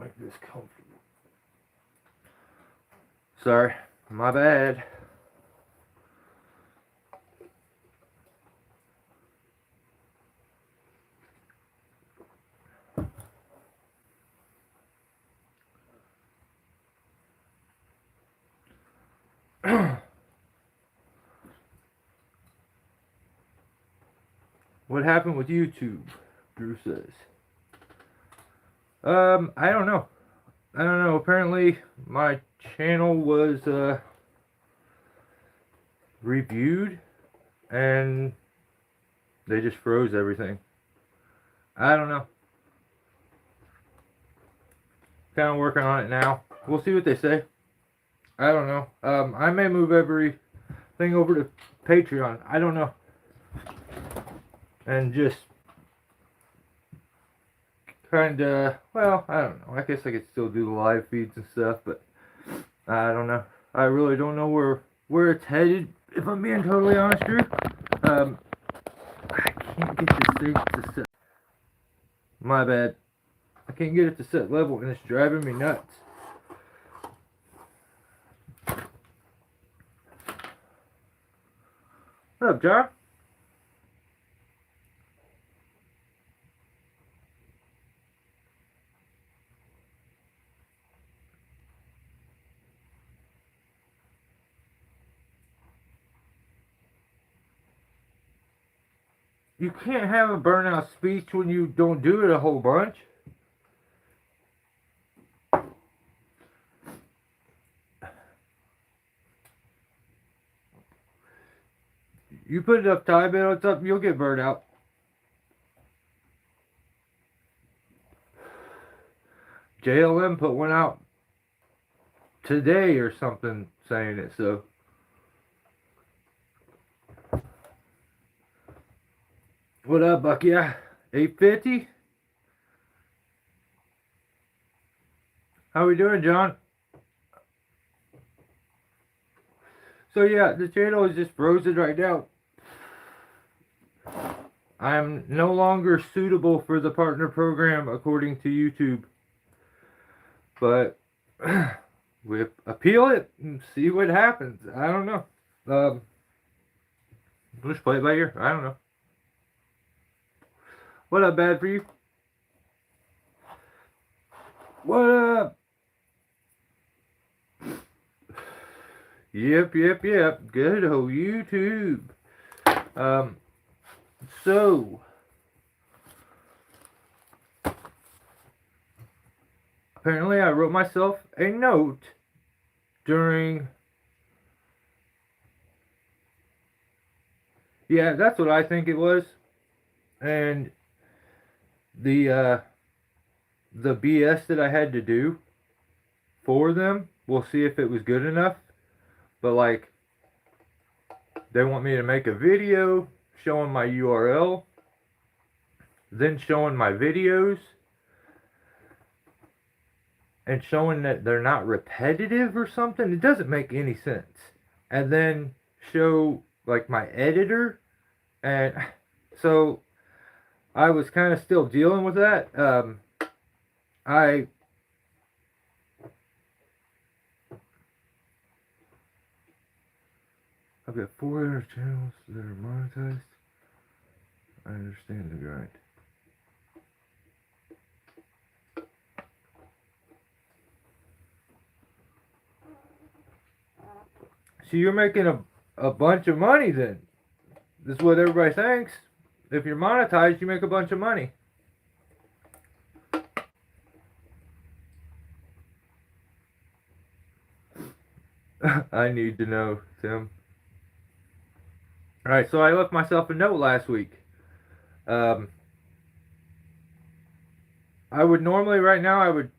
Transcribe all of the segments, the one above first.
make this comfortable. Sorry, my bad. What happened with YouTube? Drew says. I don't know. Apparently, my channel was reviewed, and they just froze everything. I don't know. Kind of working on it now. We'll see what they say. I don't know. I may move everything over to Patreon. I don't know. And just kind of, well, I don't know. I guess I could still do the live feeds and stuff, but I don't know. I really don't know where it's headed, if I'm being totally honest, Drew. I can't get this thing to set. My bad. I can't get it to set level, and it's driving me nuts. What up, John? You can't have a burnout speech when you don't do it a whole bunch. You put enough time in something, you'll get burned out. JLM put one out today or something saying it, so. What up, Buck? Yeah, 850? How we doing, John? So yeah, the channel is just frozen right now. I'm no longer suitable for the partner program according to YouTube. But we appeal it and see what happens. I don't know. Just play it by ear. I don't know. What up, bad for you? What up? Yep. Good old YouTube. So apparently I wrote myself a note during, yeah, that's what I think it was. And the BS that I had to do for them, we'll see if it was good enough. But like, they want me to make a video showing my URL, then showing my videos, and showing that they're not repetitive or something. It doesn't make any sense. And then show like my editor. And so I was kind of still dealing with that. I've got 400 channels that are monetized. I understand the grind. So you're making a bunch of money then. This is what everybody thinks. If you're monetized, you make a bunch of money. I need to know, Tim. Alright, so I left myself a note last week. I would normally, right now, I would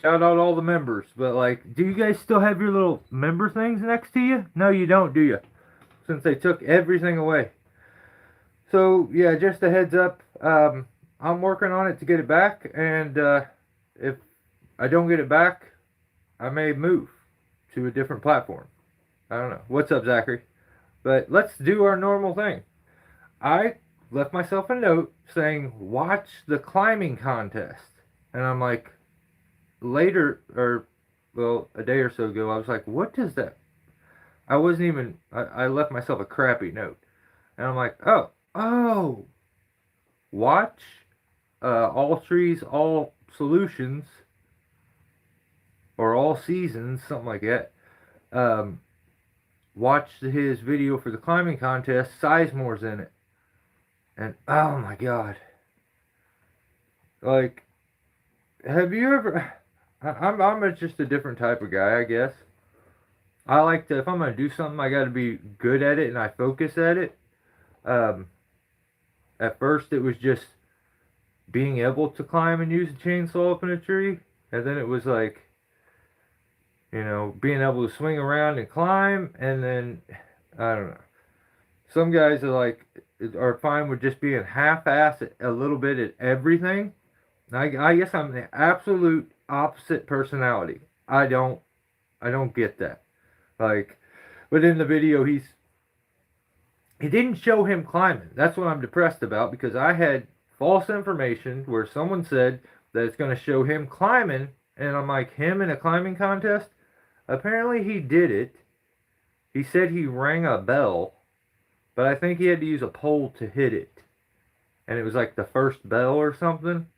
shout out all the members. But, like, do you guys still have your little member things next to you? No, you don't, do you? Since they took everything away. So, yeah, just a heads up. I'm working on it to get it back. And if I don't get it back, I may move to a different platform. I don't know. What's up, Zachary? But let's do our normal thing. I left myself a note saying, watch the climbing contest. And I'm like, later, or well, a day or so ago, I was like, what does that? I wasn't even. I left myself a crappy note, and I'm like, oh, watch all trees, all solutions, or all seasons, something like that. Um, watched his video for the climbing contest. Sizemore's in it, and oh my god, like, have you ever? I'm just a different type of guy, I guess. I like to, if I'm gonna do something, I got to be good at it, and I focus at it. Um, at first, it was just being able to climb and use a chainsaw up in a tree, and then it was like, being able to swing around and climb, and then I don't know. Some guys are fine with just being half-ass a little bit at everything. I guess I'm the absolute opposite personality. I don't get that. Like, but in the video, he didn't show him climbing. That's what I'm depressed about, because I had false information where someone said that it's going to show him climbing, and I'm like, him in a climbing contest? Apparently he did it. He said he rang a bell, but I think he had to use a pole to hit it. And it was like the first bell or something.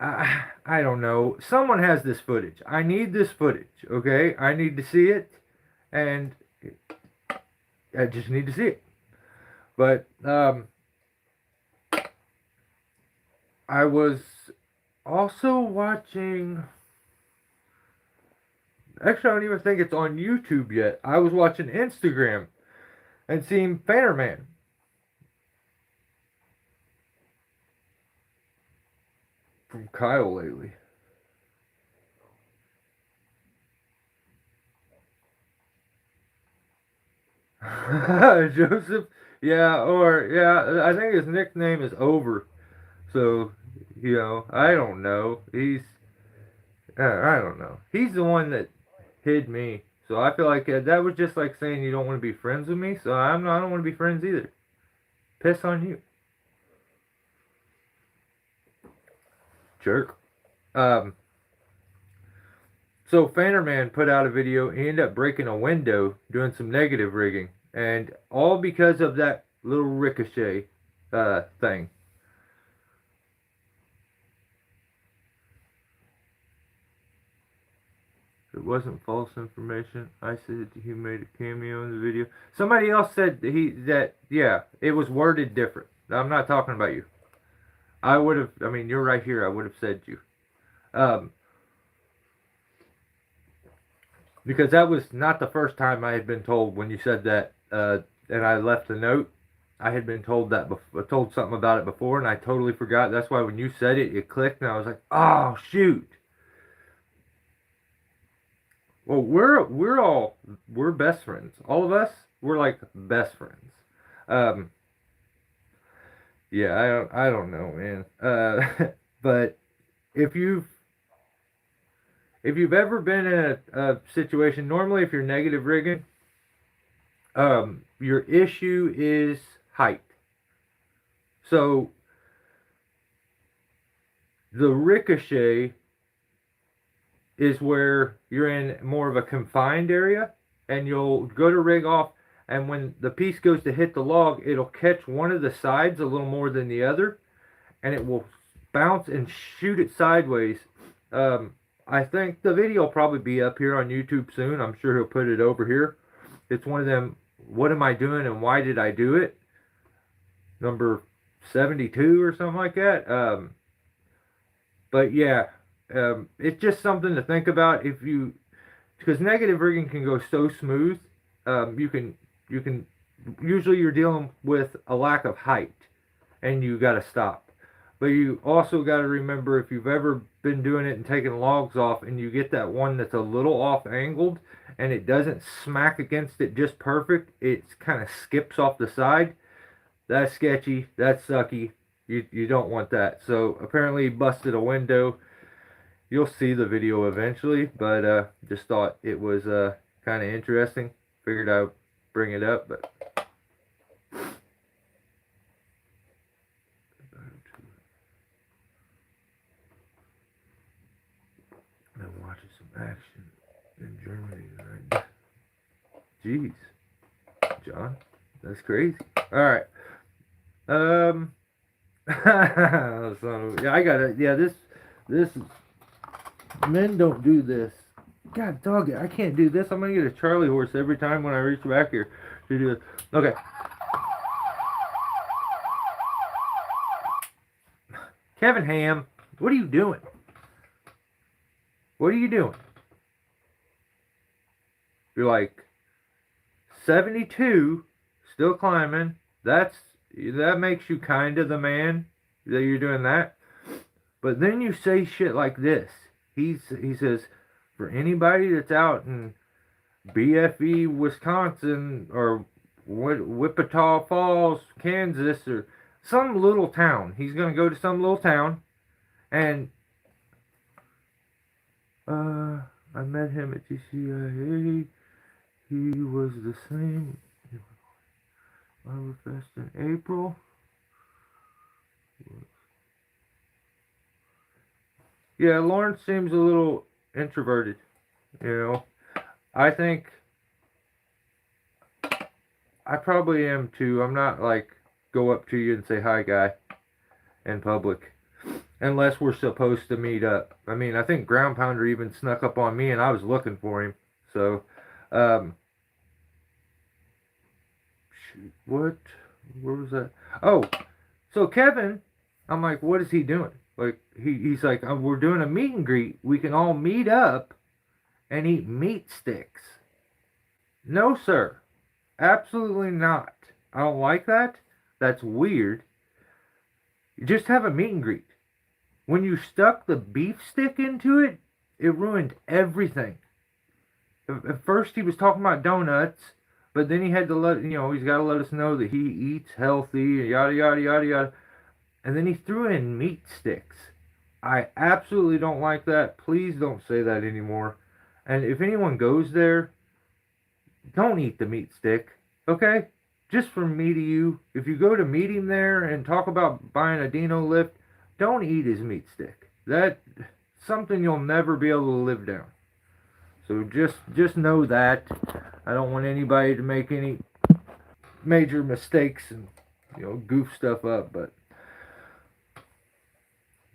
I don't know. Someone has this footage. I need this footage, okay? I need to see it, and I just need to see it. But I was also watching. Actually, I don't even think it's on YouTube yet. I was watching Instagram and seeing Fannerman. From Kyle lately. Joseph, I think his nickname is Over. So, I don't know. I don't know. He's the one that hid me. So I feel like that was just like saying you don't want to be friends with me. So I don't want to be friends either. Piss on you, jerk. Um, So Fannerman put out a video. He ended up breaking a window doing some negative rigging, and all because of that little ricochet thing. It wasn't false information. I said he made a cameo in the video. Somebody else said it was worded different. I'm not talking about you. I would have. I mean, you're right here. I would have said you. Um, because that was not the first time I had been told when you said that, and I left a note. I had been told told something about it before, and I totally forgot. That's why when you said it, it clicked, and I was like, "Oh shoot!" Well, we're best friends. All of us, we're like best friends. Um, yeah, I don't know, man. But if you've if you've ever been in a situation, normally if you're negative rigging, your issue is height. So the ricochet is where you're in more of a confined area, and you'll go to rig off, and when the piece goes to hit the log, it'll catch one of the sides a little more than the other, and it will bounce and shoot it sideways. I think the video will probably be up here on YouTube soon. I'm sure he'll put it over here. It's one of them, what am I doing and why did I do it? Number 72 or something like that. But yeah, it's just something to think about because negative rigging can go so smooth. You can usually you're dealing with a lack of height, and you got to stop. But you also got to remember, if you've ever been doing it and taking logs off, and you get that one that's a little off angled, and it doesn't smack against it just perfect, it kind of skips off the side. That's sketchy. That's sucky. You don't want that. So apparently he busted a window. You'll see the video eventually, but just thought it was kind of interesting. Figured I'd bring it up, but action in Germany. Right? Jeez, John, that's crazy. All right. So, yeah, I got it. Yeah, this men don't do this. God dog it, I can't do this. I'm gonna get a Charlie horse every time when I reach back here to do it. Okay. Kevin Ham, what are you doing? What are you doing? You're like 72, still climbing. That makes you kind of the man that you're doing that. But then you say shit like this. He says, for anybody that's out in BFE, Wisconsin, or Wichita Falls, Kansas, or some little town. He's gonna go to some little town, and I met him at TCIA. He was the same. Firefest in April. Yeah, Lawrence seems a little introverted. You know, I think I probably am too. I'm not like go up to you and say hi, guy, in public, unless we're supposed to meet up. I mean, I think Ground Pounder even snuck up on me, and I was looking for him. So, shoot, what? Where was that? Oh, so Kevin, I'm like, what is he doing? Like he's like, we're doing a meet and greet. We can all meet up and eat meat sticks. No, sir. Absolutely not. I don't like that. That's weird. You just have a meet and greet. When you stuck the beef stick into it, it ruined everything. At first he was talking about donuts, but then he had to he's got to let us know that he eats healthy, yada, yada, yada, yada. And then he threw in meat sticks. I absolutely don't like that. Please don't say that anymore. And if anyone goes there, don't eat the meat stick, okay? Just from me to you, if you go to meet him there and talk about buying a Dino lift, don't eat his meat stick. That's something you'll never be able to live down. So just know that. I don't want anybody to make any major mistakes and goof stuff up, but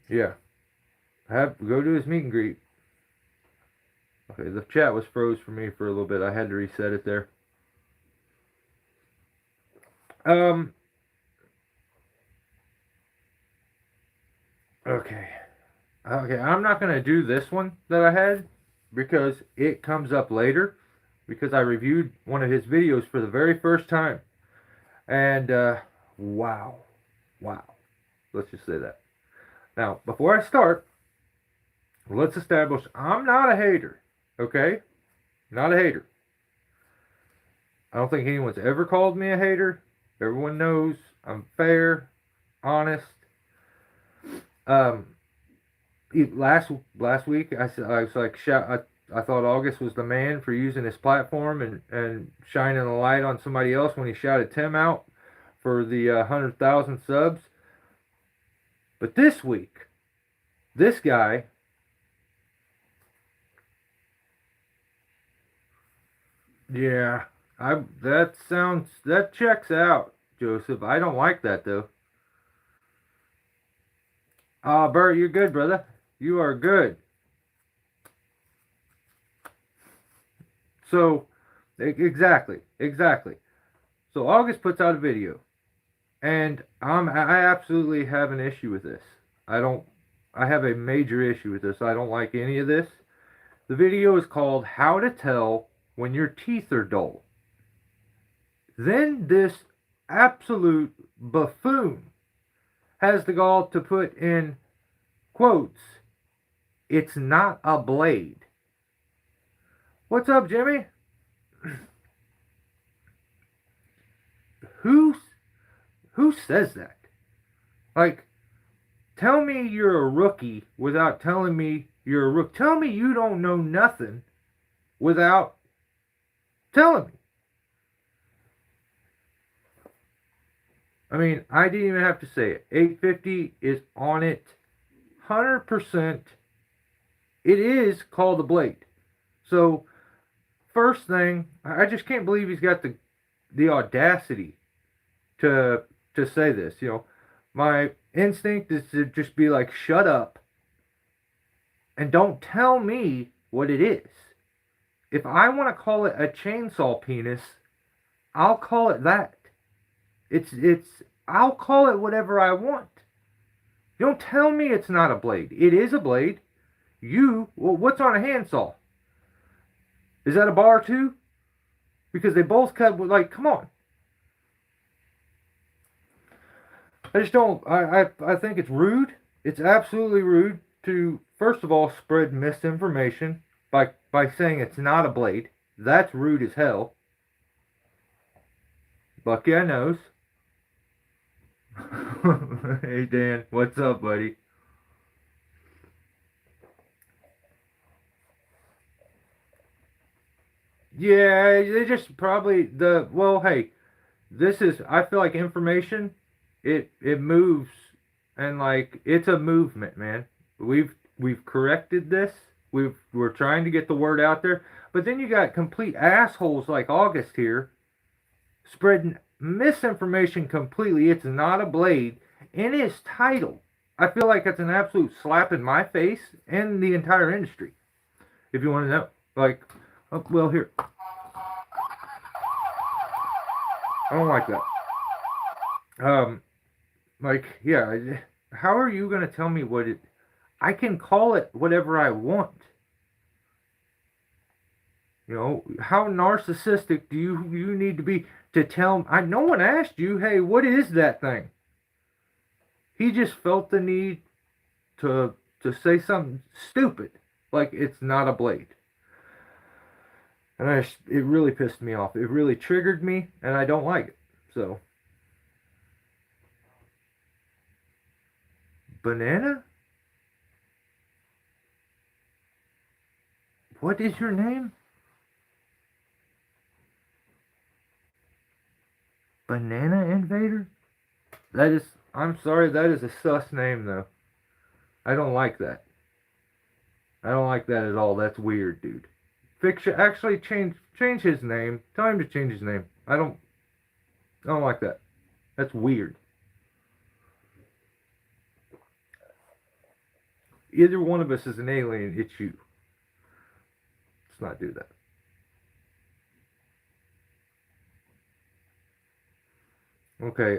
yeah. Go to his meet and greet. Okay, the chat was froze for me for a little bit. I had to reset it there. Okay. Okay, I'm not going to do this one that I had because it comes up later because I reviewed one of his videos for the very first time. And, wow. Wow. Let's just say that. Now, before I start, let's establish I'm not a hater, okay? Not a hater. I don't think anyone's ever called me a hater. Everyone knows I'm fair, honest. Last week I was like, I thought August was the man for using his platform and shining a light on somebody else when he shouted Tim out for the 100,000 subs. But this week, this guy, yeah, that checks out, Joseph. I don't like that though. Bert, you're good, brother. You are good. So, exactly. So August puts out a video, and I absolutely have an issue with this. I have a major issue with this. I don't like any of this. The video is called How to Tell When Your Teeth Are Dull. Then this absolute buffoon has the gall to put in quotes, "It's not a blade." What's up, Jimmy? Who says that? Like, tell me you're a rookie without telling me you're a rookie. Tell me you don't know nothing without telling me. I mean, I didn't even have to say it. 850 is on it 100%. It is called a blade. So, first thing, I just can't believe he's got the audacity to say this. You know, my instinct is to just be like, shut up and don't tell me what it is. If I want to call it a chainsaw penis, I'll call it that. I'll call it whatever I want. You don't tell me it's not a blade. It is a blade. Well, what's on a handsaw? Is that a bar too? Because they both cut with, like, come on. I just don't, I think it's rude. It's absolutely rude to, first of all, spread misinformation by saying it's not a blade. That's rude as hell. Bucky, I knows. Hey, Dan. What's up, buddy? Yeah, they just probably, well, hey, I feel like information, it moves, and like, it's a movement, man. We've corrected this. We're trying to get the word out there. But then you got complete assholes like August here spreading misinformation completely. It's not a blade in his title. I feel like it's an absolute slap in my face and the entire industry. If you want to know, like, oh, well, here, I don't like that. Like, yeah, how are you gonna tell me what it? I can call it whatever I want. You know, how narcissistic do you need to be to tell? No one asked you, hey, what is that thing? He just felt the need to say something stupid, like it's not a blade. And it really pissed me off. It really triggered me, and I don't like it. So, Banana? What is your name? Banana Invader? I'm sorry, that is a sus name, though. I don't like that. I don't like that at all. That's weird, dude. Actually change his name. Tell him to change his name. I don't like that. That's weird. Either one of us is an alien. It's you. Let's not do that. Okay,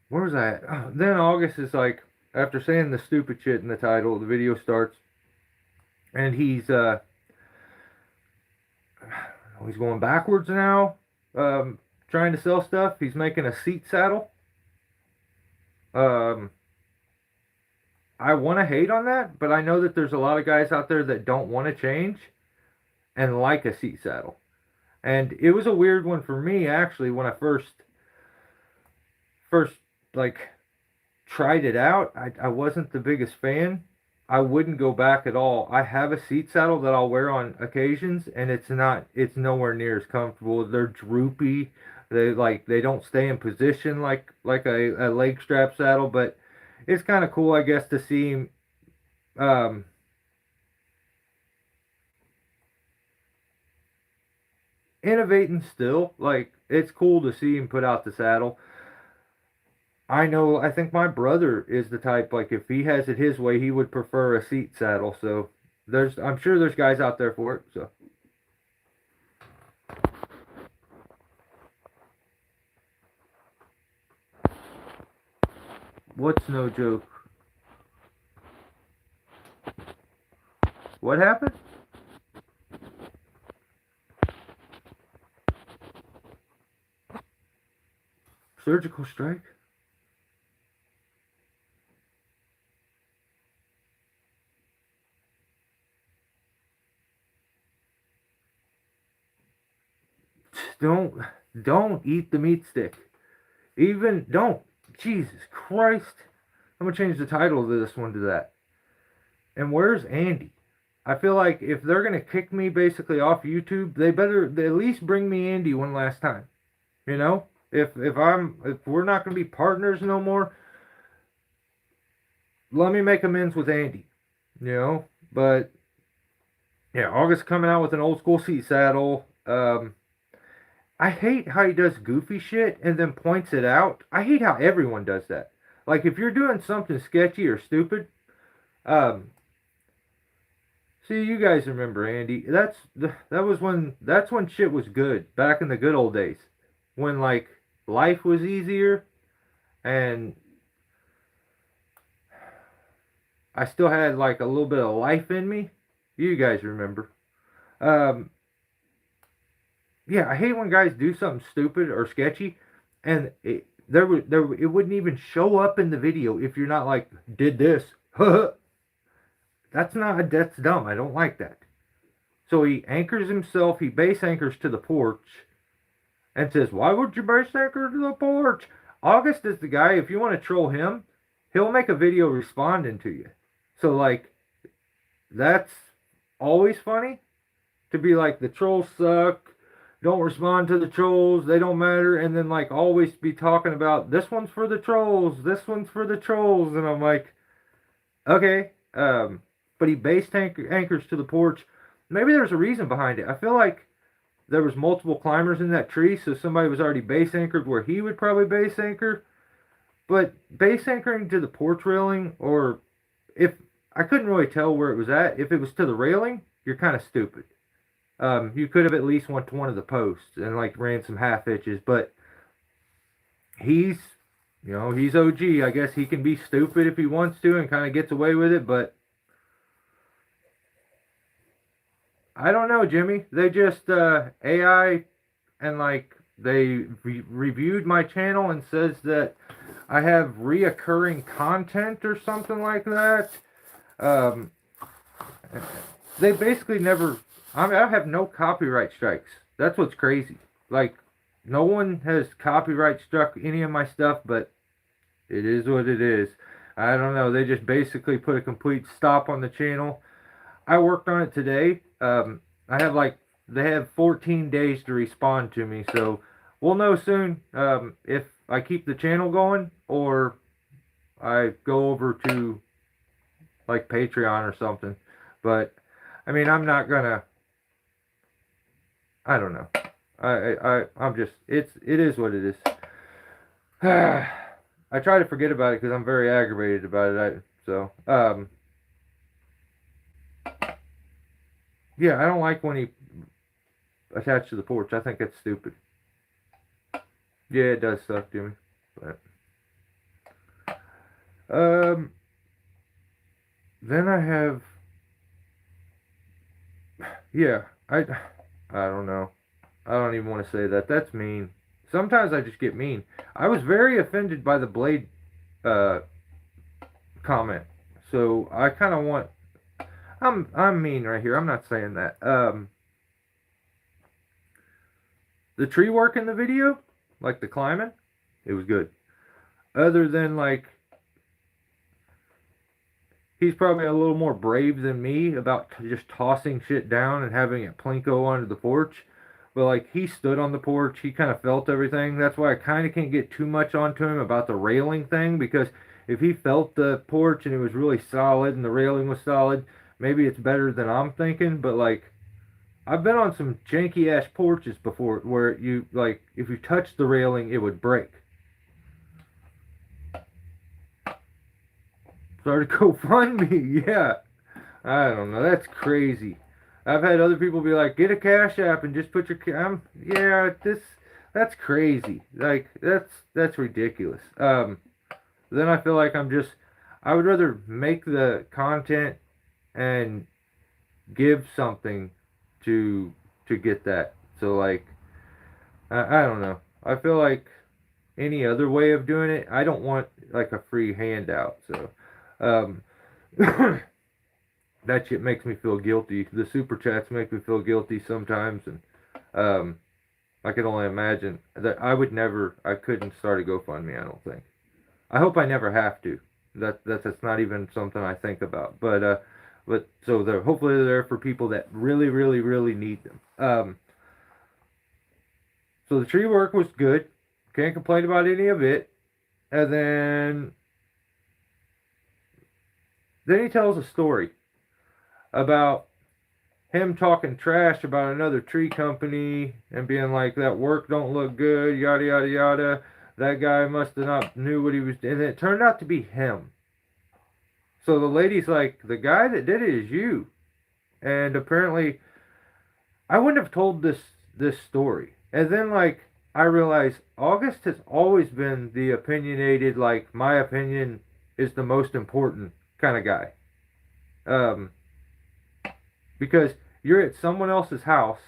where was I at? Oh, then August is like, after saying the stupid shit in the title, the video starts, and he's going backwards now, trying to sell stuff. He's making a seat saddle. I want to hate on that, but I know that there's a lot of guys out there that don't want to change and like a seat saddle. And it was a weird one for me, actually, when I first like tried it out. I wasn't the biggest fan. I wouldn't go back at all. I have a seat saddle that I'll wear on occasions, and it's nowhere near as comfortable. They're droopy. They don't stay in position like a leg strap saddle, but it's kind of cool, I guess, to see him innovating still. Like, it's cool to see him put out the saddle. I think my brother is the type, like, if he has it his way, he would prefer a seat saddle. So I'm sure there's guys out there for it. So what's no joke? What happened? Surgical strike? Don't eat the meat stick. Even don't. Jesus Christ. I'm gonna change the title of this one to that. And where's Andy? I feel like if they're gonna kick me basically off YouTube, they better at least bring me Andy one last time. You know? If we're not gonna be partners no more, let me make amends with Andy. You know? But Yeah, August coming out with an old school seat saddle. I hate how he does goofy shit and then points it out. I hate how everyone does that. Like if you're doing something sketchy or stupid, um, see, you guys remember Andy? That's when shit was good back in the good old days, when like life was easier and I still had like a little bit of life in me. You guys remember? Um, yeah, I hate when guys do something stupid or sketchy, and it wouldn't even show up in the video if you're not like did this. That's dumb. I don't like that. So he anchors himself. He base anchors to the porch and says, "Why would you base anchor to the porch?" August is the guy. If you want to troll him, he'll make a video responding to you. So like that's always funny to be like the trolls suck, don't respond to the trolls, they don't matter, and then like always be talking about this one's for the trolls, this one's for the trolls, and I'm like, okay, but he anchors to the porch. Maybe there's a reason behind it. I feel like there was multiple climbers in that tree, so somebody was already base anchored where he would probably base anchor. But base anchoring to the porch railing, or if I couldn't really tell where it was at, if it was to the railing, you're kind of stupid. You could have at least went to one of the posts and like ran some half hitches, but he's, he's OG. I guess he can be stupid if he wants to and kind of gets away with it, but I don't know, Jimmy. They just AI and like they reviewed my channel and says that I have reoccurring content or something like that. Um, they basically never. I have no copyright strikes. That's what's crazy. Like, no one has copyright struck any of my stuff, but it is what it is. I don't know. They just basically put a complete stop on the channel. I worked on it today. I have like they have 14 days to respond to me, so we'll know soon if I keep the channel going or I go over to like Patreon or something. But I mean, I'm not gonna. I don't know. I'm just. It is what it is. I try to forget about it because I'm very aggravated about it. Yeah, I don't like when he attached to the porch. I think that's stupid. Yeah, it does suck, Jimmy. But um, then I have. Yeah, I don't know. I don't even want to say that. That's mean. Sometimes I just get mean. I was very offended by the blade uh, comment. So I kind of want. I'm mean right here. I'm not saying that. The tree work in the video, like the climbing, it was good. Other than like he's probably a little more brave than me about just tossing shit down and having it plinko onto the porch. But like he stood on the porch, he kind of felt everything. That's why I kind of can't get too much onto him about the railing thing because if he felt the porch and it was really solid and the railing was solid, maybe it's better than I'm thinking. But like I've been on some janky ass porches before where you like if you touch the railing it would break. Started GoFundMe, yeah. I don't know. That's crazy. I've had other people be like, "Get a Cash App and just put your." Yeah, that's crazy. Like that's ridiculous. Then I feel like I would rather make the content and give something to get that. So like, I don't know. I feel like any other way of doing it, I don't want like a free handout. So, um, that shit makes me feel guilty. The super chats make me feel guilty sometimes, and um, I can only imagine that I couldn't start a GoFundMe. I don't think. I hope I never have to. That's not even something I think about. But so they're hopefully they're there for people that really, really, really need them. So the tree work was good. Can't complain about any of it. And then he tells a story about him talking trash about another tree company and being like, that work don't look good, yada yada yada. That guy must have not knew what he was doing. And it turned out to be him. So the lady's like, the guy that did it is you. And apparently, I wouldn't have told this story. And then like I realized August has always been the opinionated, like my opinion is the most important kind of guy. Um, because you're at someone else's house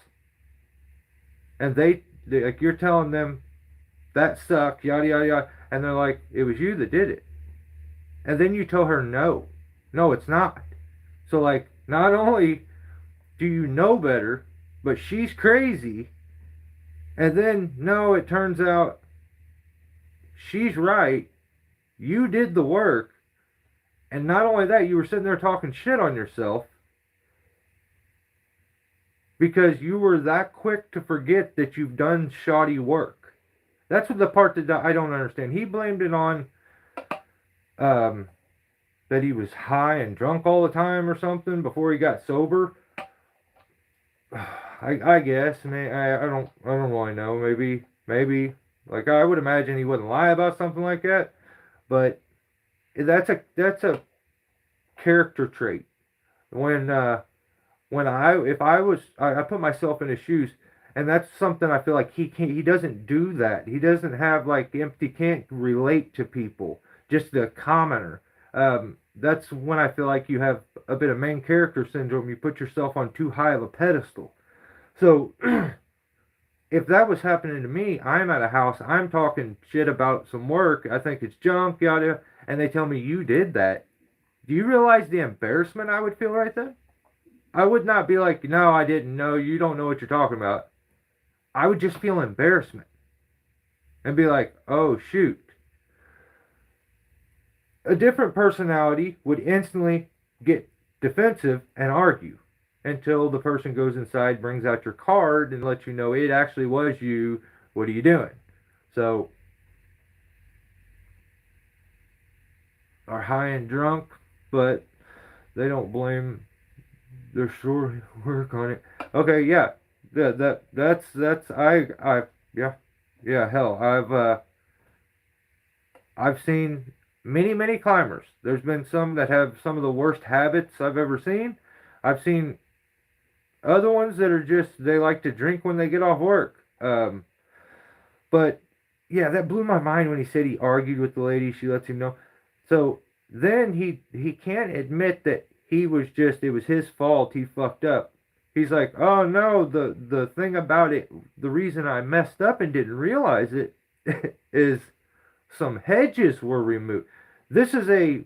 and they like you're telling them that sucked, yada yada yada, and they're like, it was you that did it. And then you tell her no. No, it's not. So like not only do you know better, but she's crazy. And then no, it turns out she's right. You did the work. And not only that, you were sitting there talking shit on yourself because you were that quick to forget that you've done shoddy work. That's what the part that I don't understand. He blamed it on that he was high and drunk all the time or something before he got sober. I guess. I mean, I don't really know. Maybe. Like I would imagine he wouldn't lie about something like that. But that's a character trait. When I put myself in his shoes, and that's something I feel like he doesn't do that. He doesn't have like empathy, can't relate to people, just the commoner. That's when I feel like you have a bit of main character syndrome. You put yourself on too high of a pedestal. So if that was happening to me, I'm at a house, I'm talking shit about some work, I think it's junk, yada, and they tell me you did that. Do you realize the embarrassment I would feel right then? I would not be like, no, I didn't know, you don't know what you're talking about. I would just feel embarrassment and be like, oh shoot. A different personality would instantly get defensive and argue until the person goes inside, brings out your card, and lets you know it actually was you. What are you doing? So, are high and drunk, but they don't blame their short work on it. Okay, yeah, that's yeah, hell, I've seen many climbers. There's been some that have some of the worst habits I've ever seen. I've seen other ones that are just, they like to drink when they get off work. But yeah, that blew my mind when he said he argued with the lady. She lets him know. So then he can't admit that it was his fault. He fucked up. He's like, oh no, the thing about it, the reason I messed up and didn't realize it is some hedges were removed. This is a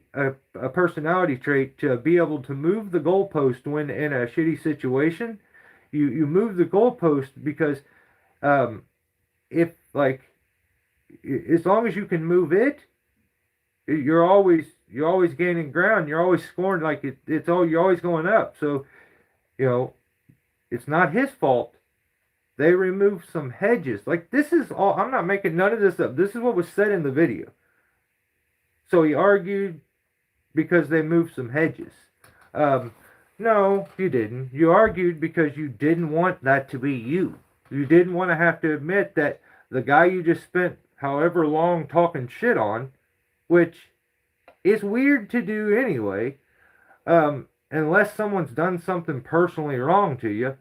personality trait, to be able to move the goalpost when in a shitty situation. You move the goalpost because if like, as long as you can move it, you're always gaining ground. You're always scoring, like you're always going up. So it's not his fault. They removed some hedges. Like, this is all, I'm not making none of this up. This is what was said in the video. So he argued because they moved some hedges. No, you didn't. You argued because you didn't want that to be you. You didn't want to have to admit that the guy you just spent however long talking shit on, which is weird to do anyway, unless someone's done something personally wrong to you,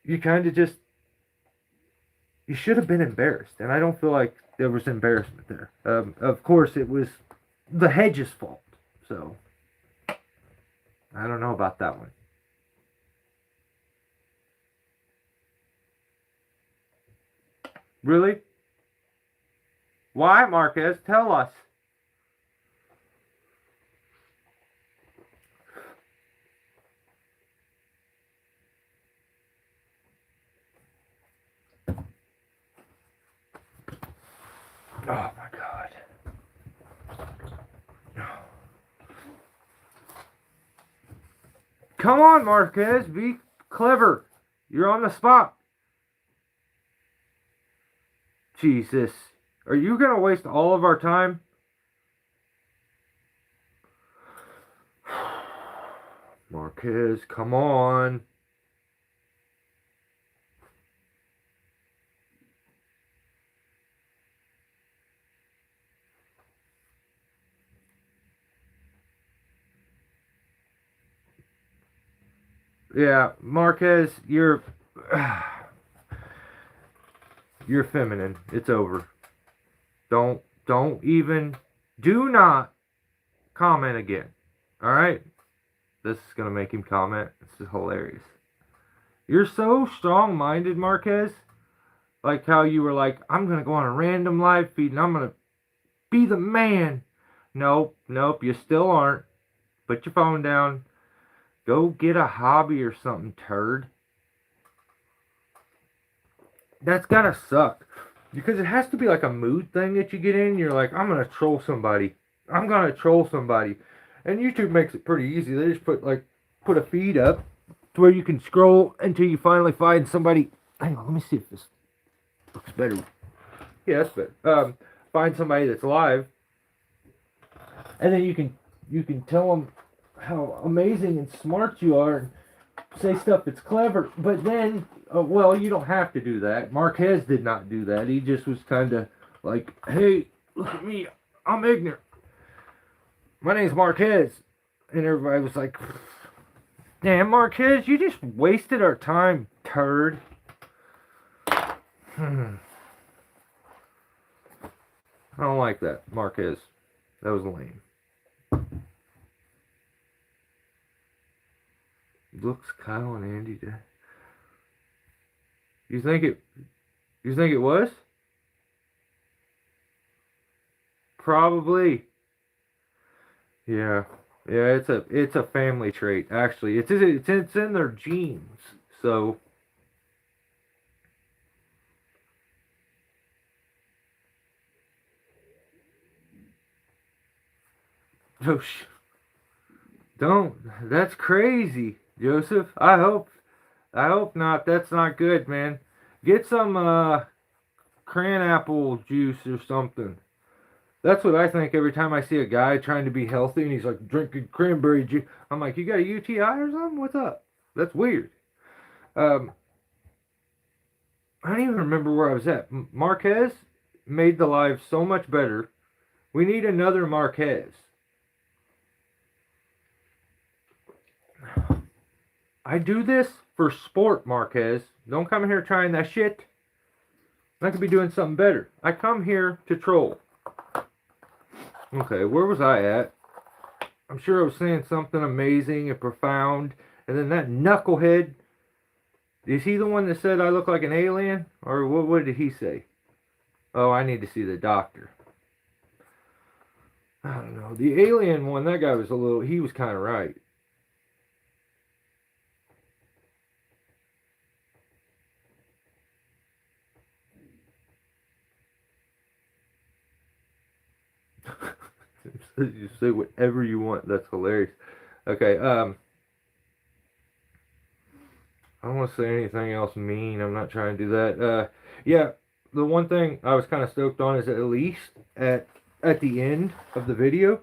you kind of just, you should have been embarrassed. And I don't feel like there was embarrassment there. Of course, it was the hedge's fault. So, I don't know about that one. Really? Why, Marquez? Tell us. Oh my God. Come on, Marquez. Be clever. You're on the spot. Jesus. Are you going to waste all of our time? Marquez, come on. Yeah, Marquez, you're feminine. It's over. Don't even do not comment again. All right? This is going to make him comment. This is hilarious. You're so strong-minded, Marquez. Like how you were like, I'm going to go on a random live feed and I'm going to be the man. Nope, nope, you still aren't. Put your phone down. Go get a hobby or something, turd. That's gotta suck. Because it has to be like a mood thing that you get in. You're like, I'm gonna troll somebody. I'm gonna troll somebody. And YouTube makes it pretty easy. They just put a feed up to where you can scroll until you finally find somebody. Hang on, let me see if this looks better. Yeah, that's better. Find somebody that's live, and then you can tell them how amazing and smart you are, and say stuff that's clever. But then, well, you don't have to do that. Marquez did not do that. He just was kind of like, hey, look at me, I'm ignorant. My name's Marquez, and everybody was like, damn, Marquez, you just wasted our time, turd. I don't like that, Marquez. That was lame. Looks Kyle and Andy did. You think it was? Probably. Yeah. Yeah, it's a family trait actually. It's in their genes. So oh, don't. That's crazy, Joseph. I hope not. That's not good, man. Get some cran apple juice or something. That's what I think every time I see a guy trying to be healthy and he's like drinking cranberry juice. I'm like, you got a UTI or something? What's up? That's weird. Um, I don't even remember where I was at. Marquez made the live so much better. We need another Marquez. I do this for sport, Marquez. Don't come here trying that shit. I could be doing something better. I come here to troll. Okay, where was I at? I'm sure I was saying something amazing and profound. And then that knucklehead, is he the one that said I look like an alien? Or what did he say? Oh, I need to see the doctor. I don't know. The alien one, that guy was he was kind of right. You say whatever you want. That's hilarious. Okay, I don't want to say anything else mean. I'm not trying to do that. Yeah, the one thing I was kind of stoked on is at least at the end of the video,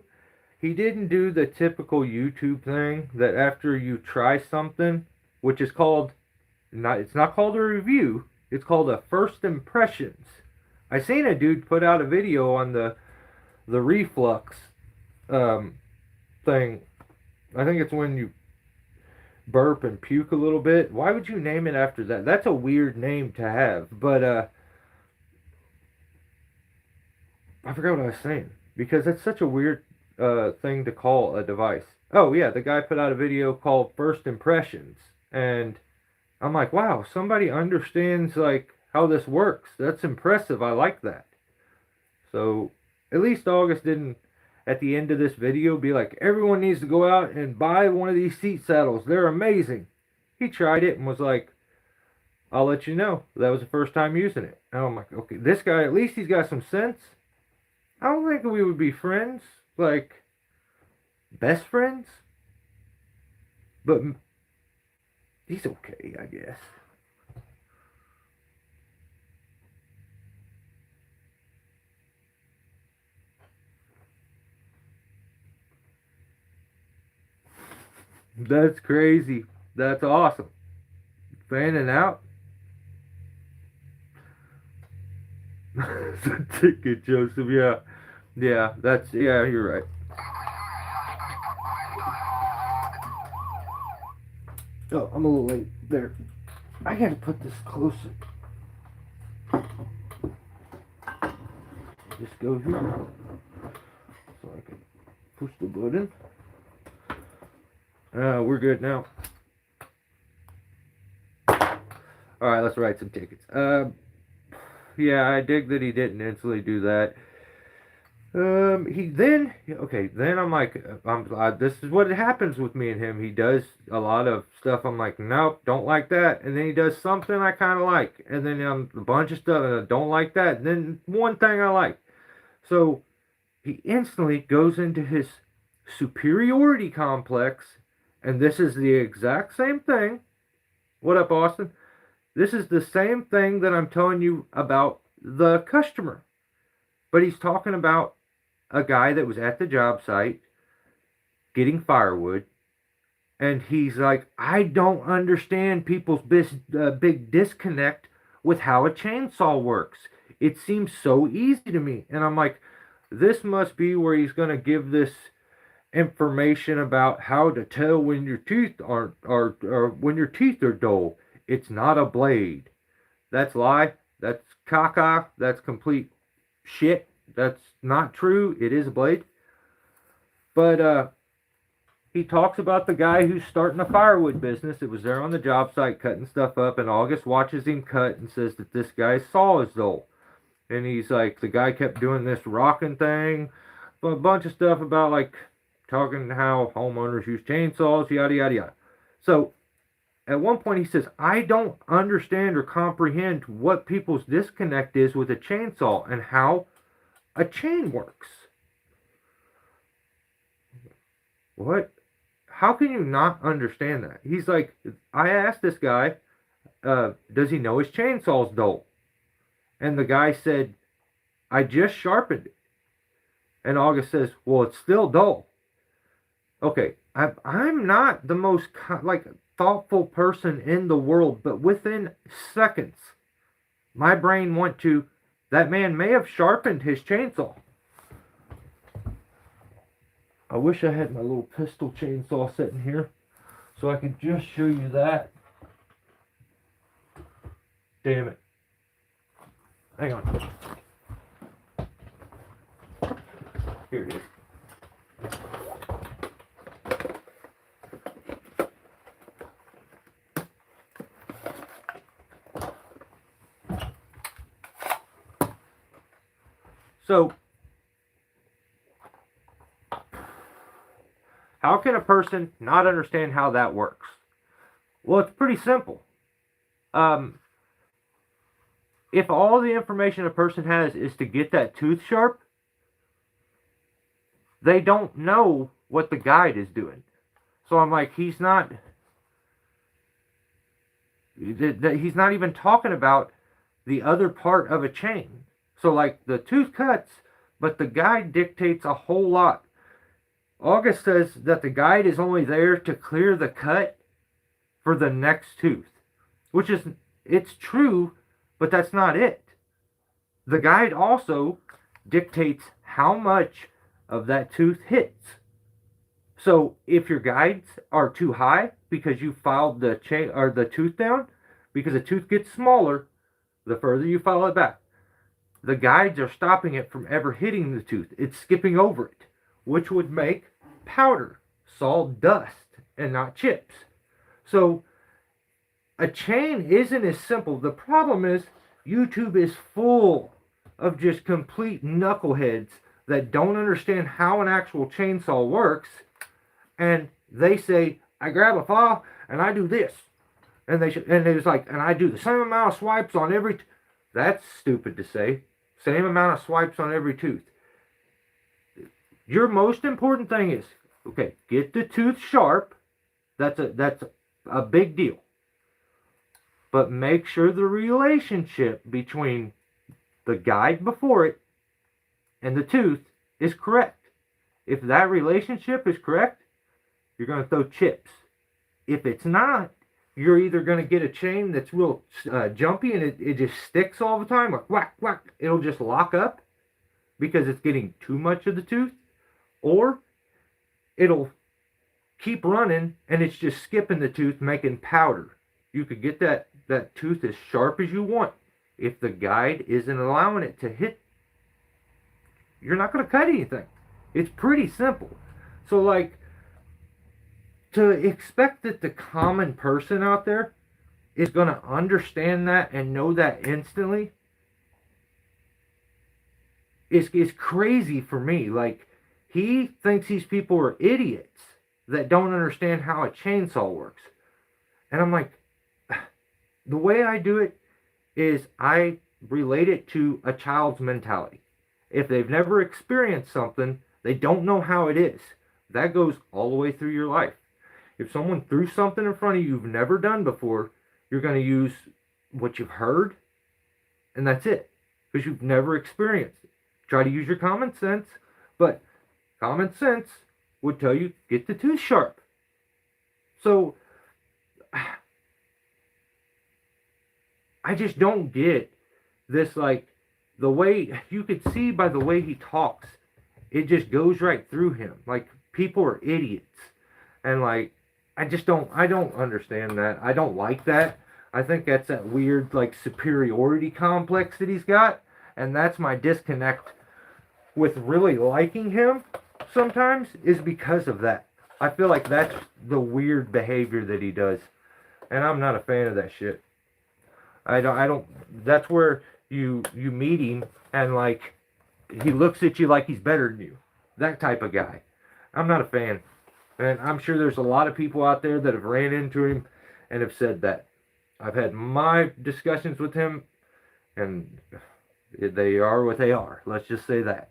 he didn't do the typical YouTube thing that after you try something, which is called it's not called a review, it's called a first impressions. I seen a dude put out a video on the reflux thing. I think it's when you burp and puke a little bit. Why would you name it after that? That's a weird name to have. But I forgot what I was saying because that's such a weird thing to call a device. Oh yeah, the guy put out a video called First Impressions, and I'm like, wow, somebody understands like how this works. That's impressive. I like that. So at least August didn't at the end of this video be like, everyone needs to go out and buy one of these seat saddles. They're amazing. He tried it and was like, I'll let you know. That was the first time using it. And I'm like, okay, this guy, at least he's got some sense. I don't think we would be friends, like best friends. But he's okay, I guess. That's crazy. That's awesome. Fanning out. Ticket, Joseph. Yeah. Yeah, yeah, you're right. Oh, I'm a little late. There. I gotta put this closer. Just go here. So I can push the button. We're good now. Alright, let's write some tickets. Yeah, I dig that he didn't instantly do that. Then I'm like, this is what happens with me and him. He does a lot of stuff. I'm like, nope, don't like that. And then he does something I kind of like. And then a bunch of stuff and I don't like that. And then one thing I like. So he instantly goes into his superiority complex. And this is the exact same thing. What up, Austin? This is the same thing that I'm telling you about the customer. But he's talking about a guy that was at the job site getting firewood, and he's like, I don't understand people's big disconnect with how a chainsaw works. It seems so easy to me. And I'm like, this must be where he's going to give this information about how to tell when your teeth are or when your teeth are dull. It's not a blade. That's lie. That's caca. That's complete shit. That's not true. It is a blade. But he talks about the guy who's starting a firewood business. It was there on the job site cutting stuff up, and August watches him cut and says that this guy's saw is dull. And he's like, the guy kept doing this rocking thing, a bunch of stuff about like talking how homeowners use chainsaws, yada yada yada. So at one point he says, I don't understand or comprehend what people's disconnect is with a chainsaw and how a chain works. What? How can you not understand that? He's like, I asked this guy, does he know his chainsaw's dull? And the guy said, I just sharpened it. And August says, well, it's still dull. Okay, I'm not the most thoughtful person in the world, but within seconds, my brain went to, that man may have sharpened his chainsaw. I wish I had my little pistol chainsaw sitting here so I could just show you that. Damn it. Hang on. Here it is. So, how can a person not understand how that works? Well, it's pretty simple. If all the information a person has is to get that tooth sharp, they don't know what the guide is doing. So I'm like, he's not even talking about the other part of a chain. So like the tooth cuts, but the guide dictates a whole lot. August says that the guide is only there to clear the cut for the next tooth, which is, it's true, but that's not it. The guide also dictates how much of that tooth hits. So if your guides are too high because you filed the chain or the tooth down, because the tooth gets smaller the further you file it back, the guides are stopping it from ever hitting the tooth. It's skipping over it, which would make powder, sawdust, and not chips. So a chain isn't as simple. The problem is YouTube is full of just complete knuckleheads that don't understand how an actual chainsaw works, and they say, I grab a file and I do this, and it's like, and I do the same amount of swipes on every. That's stupid to say. Same amount of swipes on every tooth. Your most important thing is, okay, get the tooth sharp. That's a big deal. But make sure the relationship between the guide before it and the tooth is correct. If that relationship is correct, you're going to throw chips. if it's not, you're either going to get a chain that's real jumpy and it just sticks all the time, like whack, whack. It'll just lock up because it's getting too much of the tooth, or it'll keep running and it's just skipping the tooth, making powder. You could get that tooth as sharp as you want. If the guide isn't allowing it to hit, you're not going to cut anything. It's pretty simple. So, like, to expect that the common person out there is going to understand that and know that instantly is crazy for me. Like, he thinks these people are idiots that don't understand how a chainsaw works. And I'm like, the way I do it is I relate it to a child's mentality. If they've never experienced something, they don't know how it is. That goes all the way through your life. If someone threw something in front of you you've never done before, you're going to use what you've heard, and that's it, because you've never experienced it. Try to use your common sense, but common sense would tell you, get the tooth sharp. So, I just don't get this, like, the way, you could see by the way he talks, it just goes right through him. Like, people are idiots. And, like, I don't understand that. I don't like that. I think that's that weird, like, superiority complex that he's got. And that's my disconnect with really liking him sometimes, is because of that. I feel like that's the weird behavior that he does. And I'm not a fan of that shit. I don't, that's where you meet him and, like, he looks at you like he's better than you. That type of guy. I'm not a fan. And I'm sure there's a lot of people out there that have ran into him and have said that. I've had my discussions with him, and they are what they are. Let's just say that.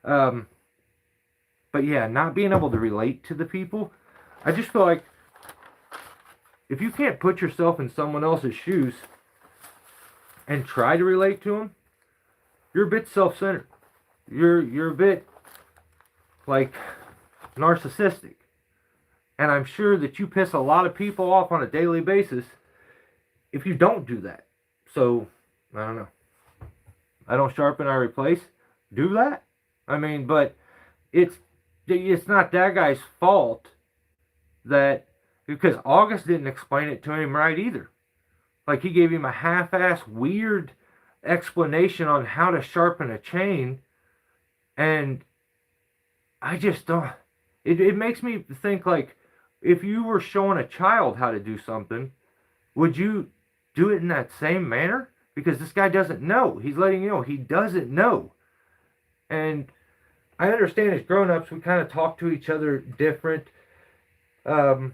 But yeah, not being able to relate to the people, I just feel like if you can't put yourself in someone else's shoes and try to relate to them, you're a bit self-centered. You're a bit, like, narcissistic. And I'm sure that you piss a lot of people off on a daily basis if you don't do that. So, I don't know. I don't sharpen, I replace. Do that. I mean, but it's not that guy's fault that, because August didn't explain it to him right either. Like, he gave him a half-ass weird explanation on how to sharpen a chain, and I just don't, it makes me think, like, if you were showing a child how to do something, would you do it in that same manner? Because this guy doesn't know. He's letting you know he doesn't know. And I understand as grown-ups, we kind of talk to each other different. But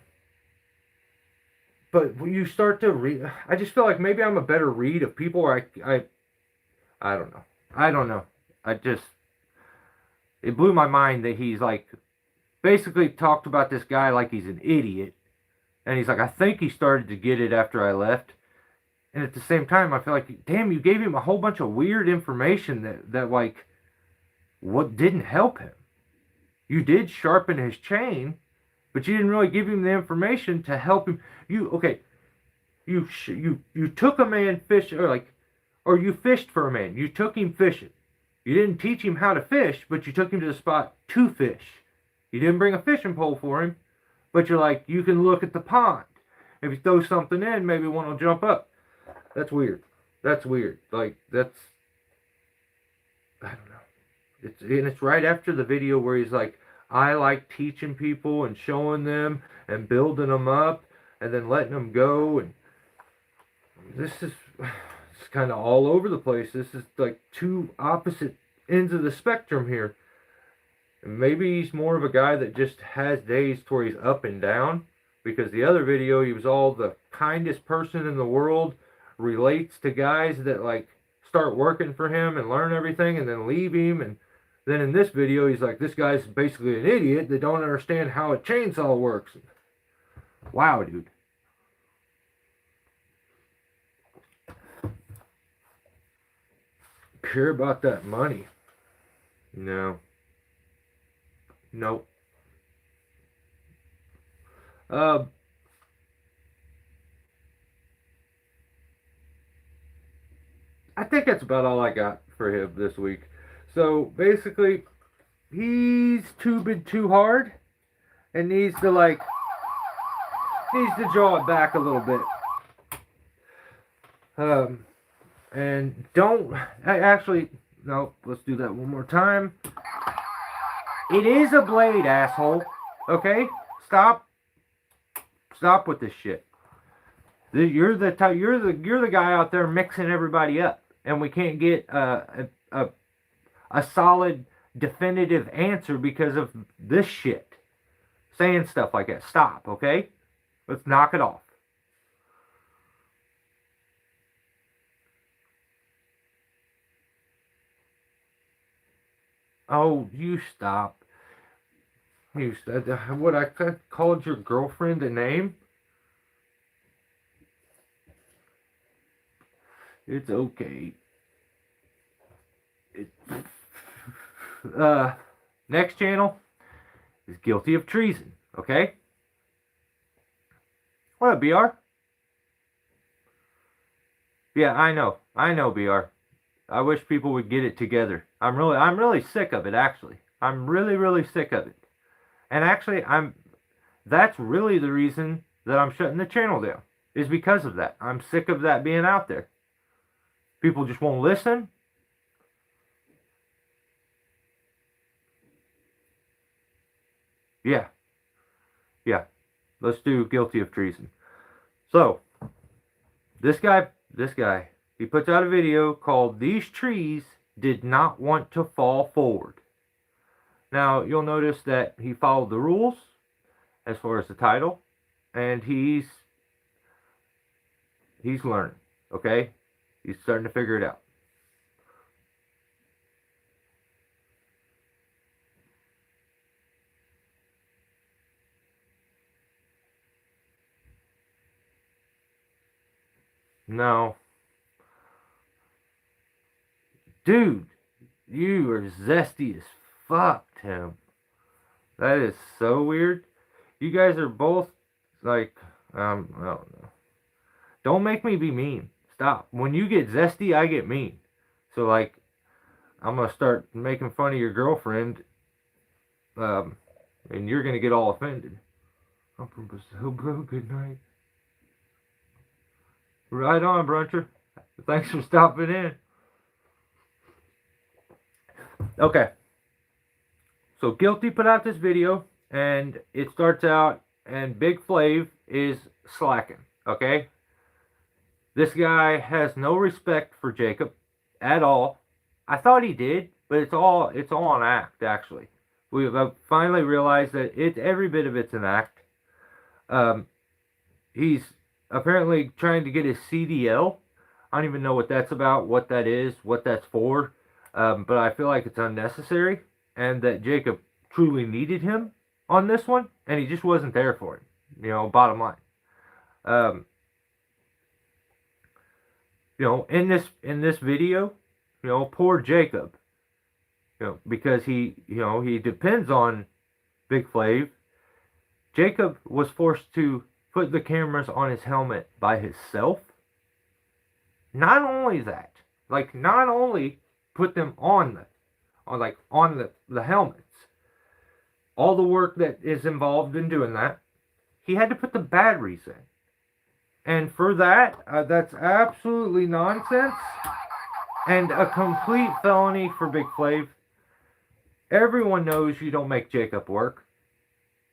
when you start to read, I just feel like maybe I'm a better read of people, or I don't know. I don't know. It blew my mind that he's, like, basically talked about this guy like he's an idiot. And he's like, I think he started to get it after I left. And at the same time, I feel like, damn, you gave him a whole bunch of weird information that like, what didn't help him. You did sharpen his chain, but you didn't really give him the information to help him. You took a man fish, or you fished for a man. You took him fishing. You didn't teach him how to fish, but you took him to the spot to fish. You didn't bring a fishing pole for him, but you're like, you can look at the pond. If you throw something in, maybe one will jump up. That's weird. That's weird. Like, that's, I don't know. It's right after the video where he's like, I like teaching people and showing them and building them up and then letting them go. And this is, it's kind of all over the place. This is like two opposite ends of the spectrum here. And maybe he's more of a guy that just has days where he's up and down, because the other video, he was all the kindest person in the world, relates to guys that like start working for him and learn everything and then leave him. And then in this video, he's like, this guy's basically an idiot that don't understand how a chainsaw works. Wow, dude. Care about that money? No. Nope. I think that's about all I got for him this week. So basically, he's tubing too hard and needs to draw it back a little bit. And don't actually no. Let's do that one more time. It is a blade, asshole. Okay, stop with this shit. You're the guy out there mixing everybody up, and we can't get a solid definitive answer because of this shit. Saying stuff like that. Stop, okay? Let's knock it off. Oh, you stop. You said what I called your girlfriend a name? It's okay. Next channel is guilty of treason, okay? What up, BR? Yeah, I know, BR. I wish people would get it together. I'm really sick of it, actually. I'm really sick of it. And actually, that's really the reason that I'm shutting the channel down, is because of that. I'm sick of that being out there. People just won't listen. Yeah. Let's do guilty of treason. So, this guy, he puts out a video called "These Trees Did Not Want to Fall Forward." Now, you'll notice that he followed the rules as far as the title, and he's learning, okay? He's starting to figure it out. No. Dude, you are zesty as fuck, Tim. That is so weird. You guys are both like, I don't know. Don't make me be mean. Stop. When you get zesty, I get mean. So like, I'm gonna start making fun of your girlfriend, and you're gonna get all offended. I'm from Brazil, bro. Good night. Right on, Bruncher. Thanks for stopping in. Okay. So Guilty put out this video, and it starts out, and Big Flav is slacking. Okay. This guy has no respect for Jacob at all. I thought he did, but it's all an act, actually. We've finally realized that it's every bit of it's an act. He's apparently trying to get his CDL. I don't even know what that's about, what that is, what that's for. But I feel like it's unnecessary, and that Jacob truly needed him on this one, and he just wasn't there for him. You know, bottom line. You know, in this video, you know, poor Jacob, you know, because he depends on Big Flav. Jacob was forced to put the cameras on his helmet by himself. Not only that, not only put them on the helmets, all the work that is involved in doing that, he had to put the batteries in. And for that, that's absolutely nonsense and a complete felony for Big Flav. Everyone knows you don't make Jacob work.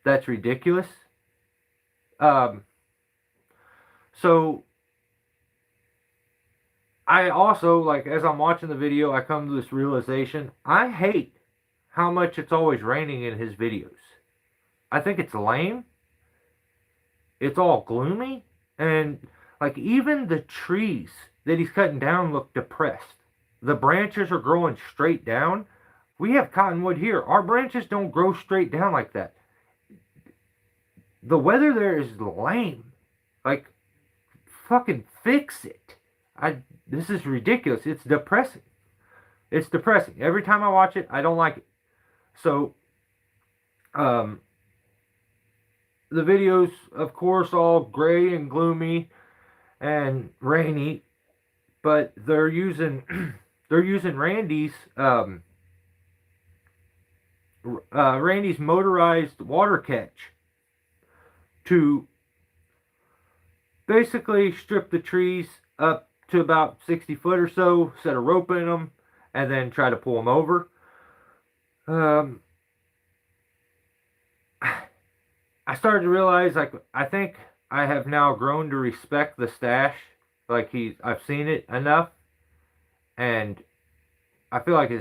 That's ridiculous. So I also, as I'm watching the video, I come to this realization. I hate how much it's always raining in his videos. I think it's lame. It's all gloomy. And, even the trees that he's cutting down look depressed. The branches are growing straight down. We have cottonwood here. Our branches don't grow straight down like that. The weather there is lame. Fucking fix it. This is ridiculous. It's depressing. It's depressing. Every time I watch it, I don't like it. So, the video's, of course, all gray and gloomy and rainy but they're using they're using Randy's motorized water catch to basically strip the trees up to about 60 foot or so, set a rope in them, and then try to pull them over. I started to realize, like, I think I have now grown to respect the stash. Like, I've seen it enough, and I feel like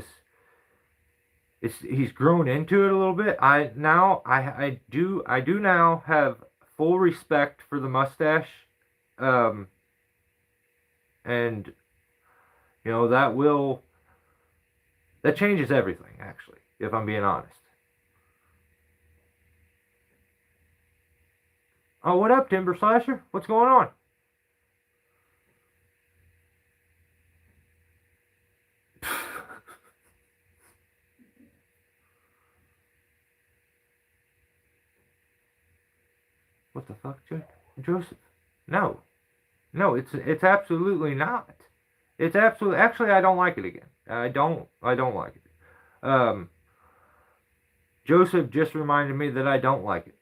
he's grown into it a little bit. I do now have full respect for the mustache, and that changes everything, actually, if I'm being honest. Oh, what up, Timber Slasher? What's going on? What the fuck, Joseph? No, it's absolutely not. It's absolutely. Actually, I don't like it again. I don't like it. Joseph just reminded me that I don't like it.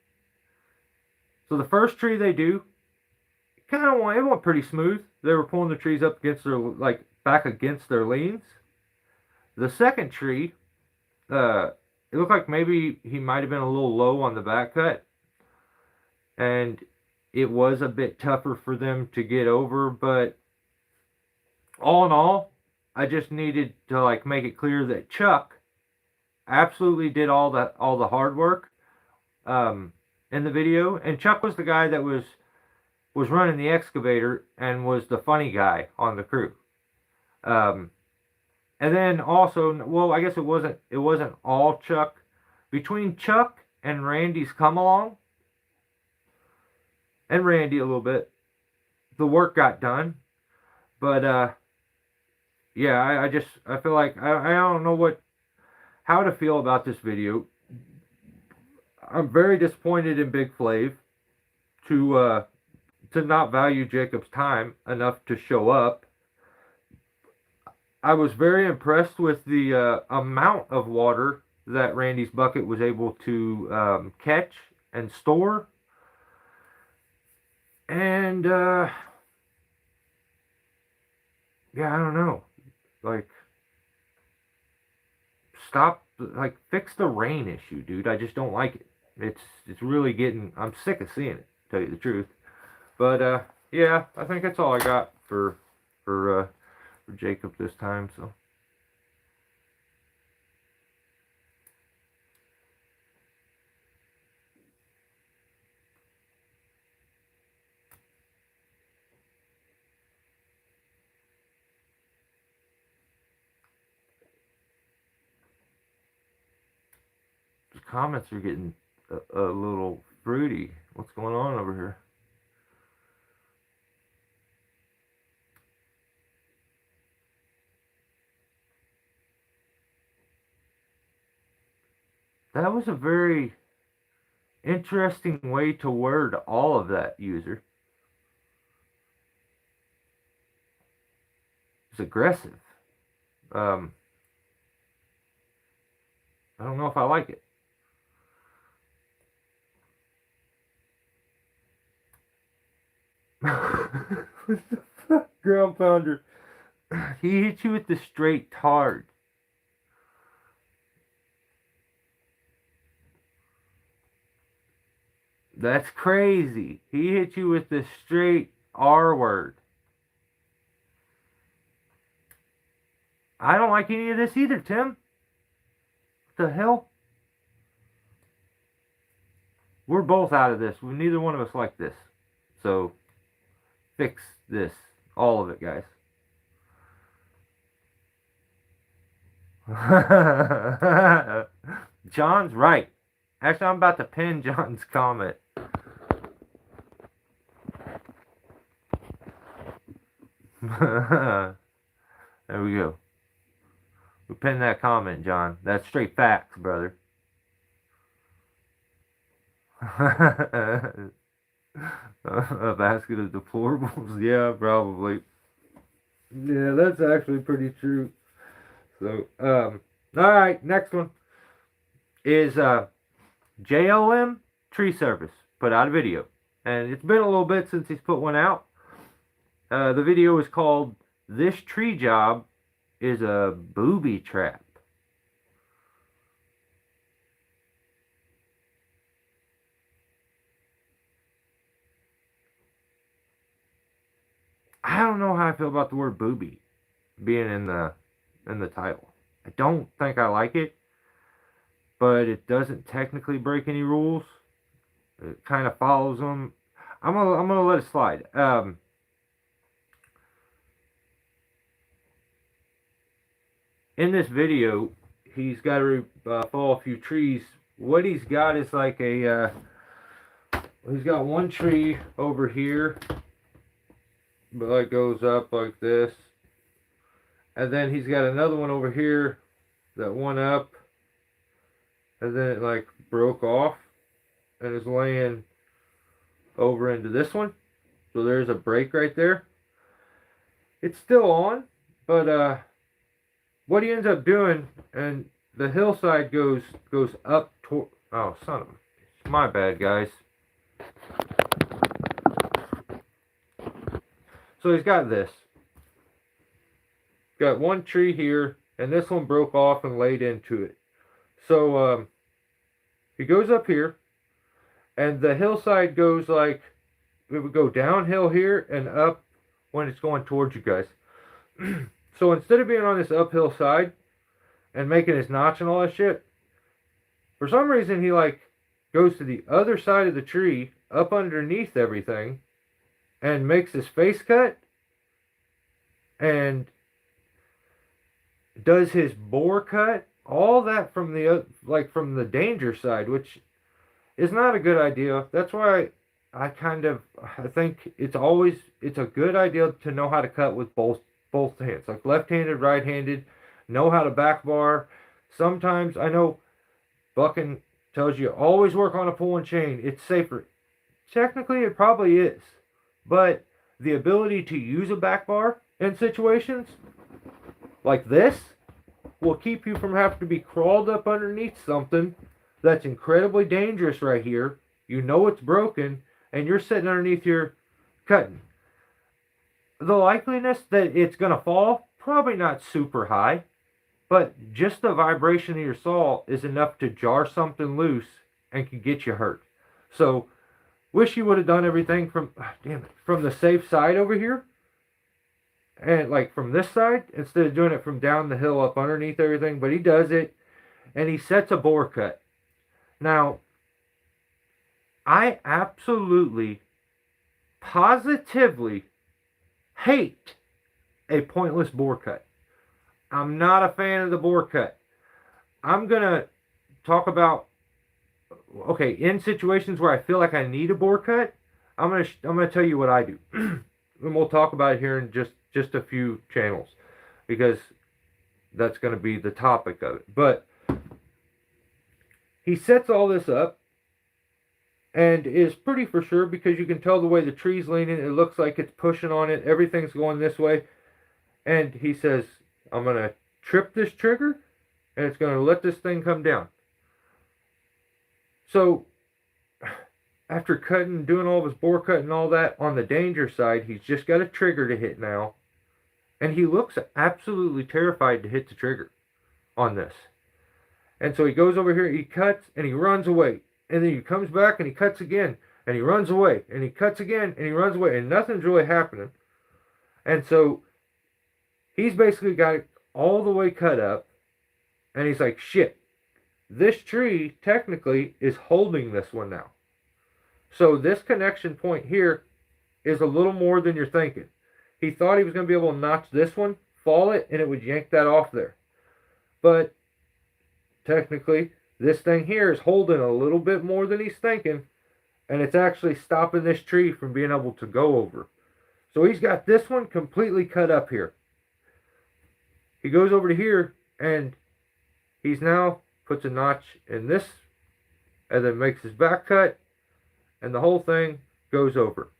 So the first tree they do, it went pretty smooth. They were pulling the trees up against their, like, back against their leans. The second tree, it looked like maybe he might have been a little low on the back cut, and it was a bit tougher for them to get over. But all in all, I just needed to, like, make it clear that Chuck absolutely did all the hard work in the video, and Chuck was the guy that was running the excavator and was the funny guy on the crew. And then also, well, I guess it wasn't all Chuck. Between Chuck and Randy's come along, and Randy a little bit, the work got done. But yeah, I feel like I don't know how to feel about this video. I'm very disappointed in Big Flav to not value Jacob's time enough to show up. I was very impressed with the amount of water that Randy's bucket was able to catch and store. And yeah, I don't know. Like, fix the rain issue, dude. I just don't like it. It's really getting. I'm sick of seeing it, to tell you the truth. But yeah, I think that's all I got for Jacob this time. So. The comments are getting a little fruity. What's going on over here? That was a very interesting way to word all of that, user. It's aggressive. I don't know if I like it. What the fuck, ground pounder? He hit you with the straight hard. That's crazy. He hit you with the straight R word. I don't like any of this either, Tim. What the hell? We're both out of this. Neither one of us like this. So, fix this. All of it, guys. John's right. Actually, I'm about to pin John's comment. There we go. We pinned that comment, John. That's straight facts, brother. A basket of deplorables? Yeah, probably. Yeah, that's actually pretty true. So, alright, next one is JLM Tree Service put out a video. And it's been a little bit since he's put one out. The video is called "This Tree Job is a Booby Trap." I don't know how I feel about the word booby being in the title. I don't think I like it, but it doesn't technically break any rules. It kind of follows them. I'm gonna let it slide. In this video, he's got to fall a few trees. What he's got is like a he's got one tree over here, but like goes up like this, and then he's got another one over here that went up, and then it like broke off and is laying over into this one. So there's a break right there. It's still on, but what he ends up doing, and the hillside goes up toward. Oh, son of a! My bad, guys. So he's got this. Got one tree here, and this one broke off and laid into it. So he goes up here, and the hillside goes like, it would go downhill here and up when it's going towards you guys. So instead of being on this uphill side and making his notch and all that shit, for some reason he like goes to the other side of the tree, up underneath everything, and makes his face cut, and does his bore cut, all that from the like from the danger side, which is not a good idea. That's why I think it's a good idea to know how to cut with both hands, like left-handed, right-handed, know how to back bar. Sometimes I know bucking tells you always work on a pull and chain. It's safer. Technically, it probably is, but the ability to use a back bar in situations like this will keep you from having to be crawled up underneath something that's incredibly dangerous right here. You know it's broken, and you're sitting underneath here cutting. The likeliness that it's going to fall, probably not super high, but just the vibration of your saw is enough to jar something loose and can get you hurt. So, wish you would have done everything from the safe side over here, and like from this side, instead of doing it from down the hill up underneath everything. But he does it, and he sets a bore cut. Now, I absolutely, positively hate a pointless bore cut. I'm not a fan of the bore cut. I'm going to talk about, okay, in situations where I feel like I need a bore cut, I'm going to tell you what I do. And we'll talk about it here in just a few channels, because that's going to be the topic of it. But he sets all this up and is pretty for sure, because you can tell the way the tree's leaning. It looks like it's pushing on it. Everything's going this way. And he says, I'm going to trip this trigger, and it's going to let this thing come down. So, after cutting, doing all of his bore cut and all that, on the danger side, he's just got a trigger to hit now. And he looks absolutely terrified to hit the trigger on this. And so he goes over here, he cuts, and he runs away. And then he comes back and he cuts again, and he runs away, and he cuts again, and he runs away, and nothing's really happening. And so he's basically got it all the way cut up, and he's like, shit, this tree technically is holding this one now. So this connection point here is a little more than you're thinking. He thought he was going to be able to notch this one, fall it, and it would yank that off there. But technically, this thing here is holding a little bit more than he's thinking, and it's actually stopping this tree from being able to go over. So he's got this one completely cut up here. He goes over to here, and he's now puts a notch in this, and then makes his back cut, and the whole thing goes over.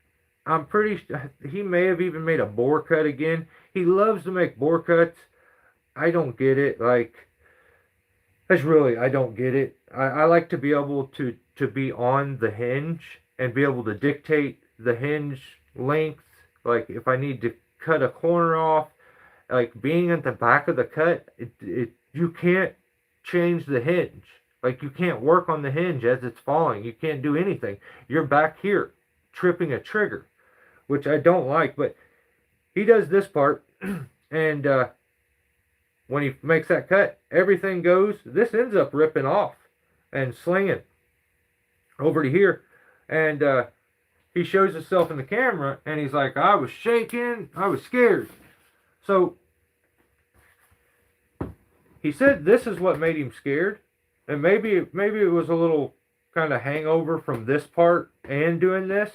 I'm pretty he may have even made a bore cut again. He loves to make bore cuts. I don't get it. Like, that's really, I don't get it. I like to be able to be on the hinge and be able to dictate the hinge length. Like, if I need to cut a corner off, like being at the back of the cut, you can't change the hinge. Like, you can't work on the hinge as it's falling. You can't do anything. You're back here tripping a trigger, which I don't like. But he does this part, and when he makes that cut, everything goes. This ends up ripping off and slinging over to here, and he shows himself in the camera, and he's like, "I was shaking, I was scared." So he said this is what made him scared, and maybe it was a little kind of hangover from this part and doing this.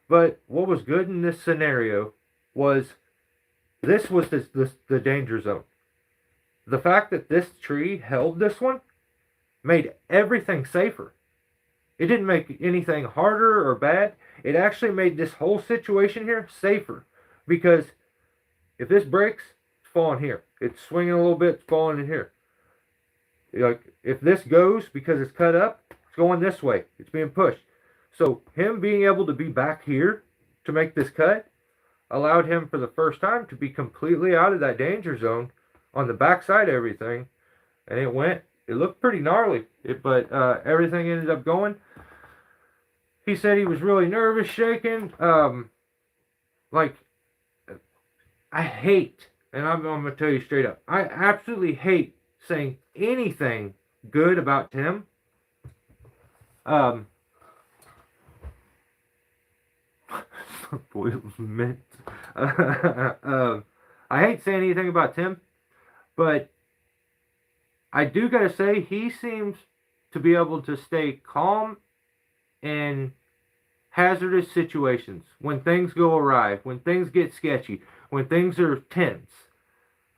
But what was good in this scenario was this was the danger zone. The fact that this tree held this one made everything safer. It didn't make anything harder or bad. It actually made this whole situation here safer. Because if this breaks, it's falling here. It's swinging a little bit, it's falling in here. Like, if this goes because it's cut up, it's going this way. It's being pushed. So him being able to be back here to make this cut allowed him for the first time to be completely out of that danger zone on the backside of everything. And it looked pretty gnarly. But everything ended up going. He said he was really nervous, shaking. Like, I hate, and I'm going to tell you straight up, I absolutely hate saying anything good about Tim. Mint. I hate saying anything about Tim, but I do gotta say he seems to be able to stay calm in hazardous situations, when things go awry, when things get sketchy, when things are tense.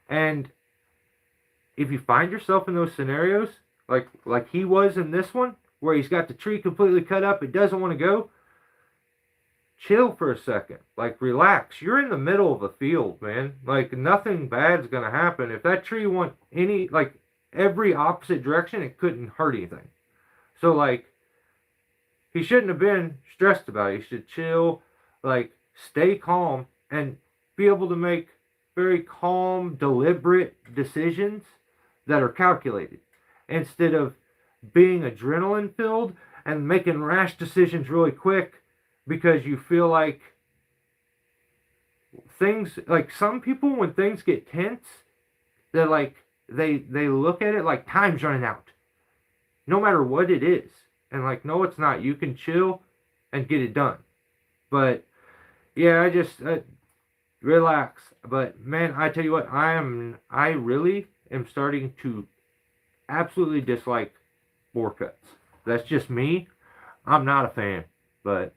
And if you find yourself in those scenarios, like he was in this one, where he's got the tree completely cut up, it doesn't want to go, chill for a second. Like, relax. You're in the middle of a field, man. Like, nothing bad's gonna happen. If that tree went every opposite direction, it couldn't hurt anything. So, like, he shouldn't have been stressed about it. He should chill, like, stay calm, and be able to make very calm, deliberate decisions that are calculated, instead of being adrenaline filled and making rash decisions really quick because you feel like things, like, some people, when things get tense, they're like, they look at it like time's running out, no matter what it is. And like, no, it's not. You can chill and get it done. But yeah, I just relax. But man, I tell you what, I really am starting to absolutely dislike bore cuts. That's just me. I'm not a fan, but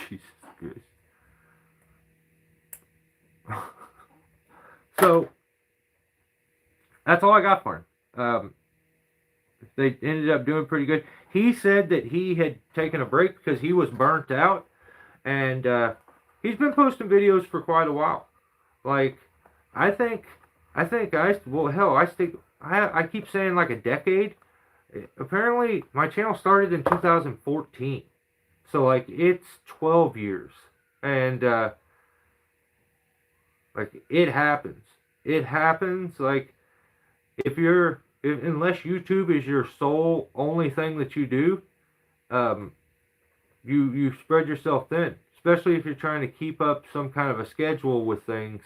Jesus Christ. So that's all I got for him. They ended up doing pretty good. He said that he had taken a break because he was burnt out, and he's been posting videos for quite a while. Like, I think well, hell, I keep saying like a decade. Apparently, my channel started in 2014, so like it's 12 years, and like, it happens. It happens. Like, unless YouTube is your sole only thing that you do, you spread yourself thin. Especially if you're trying to keep up some kind of a schedule with things.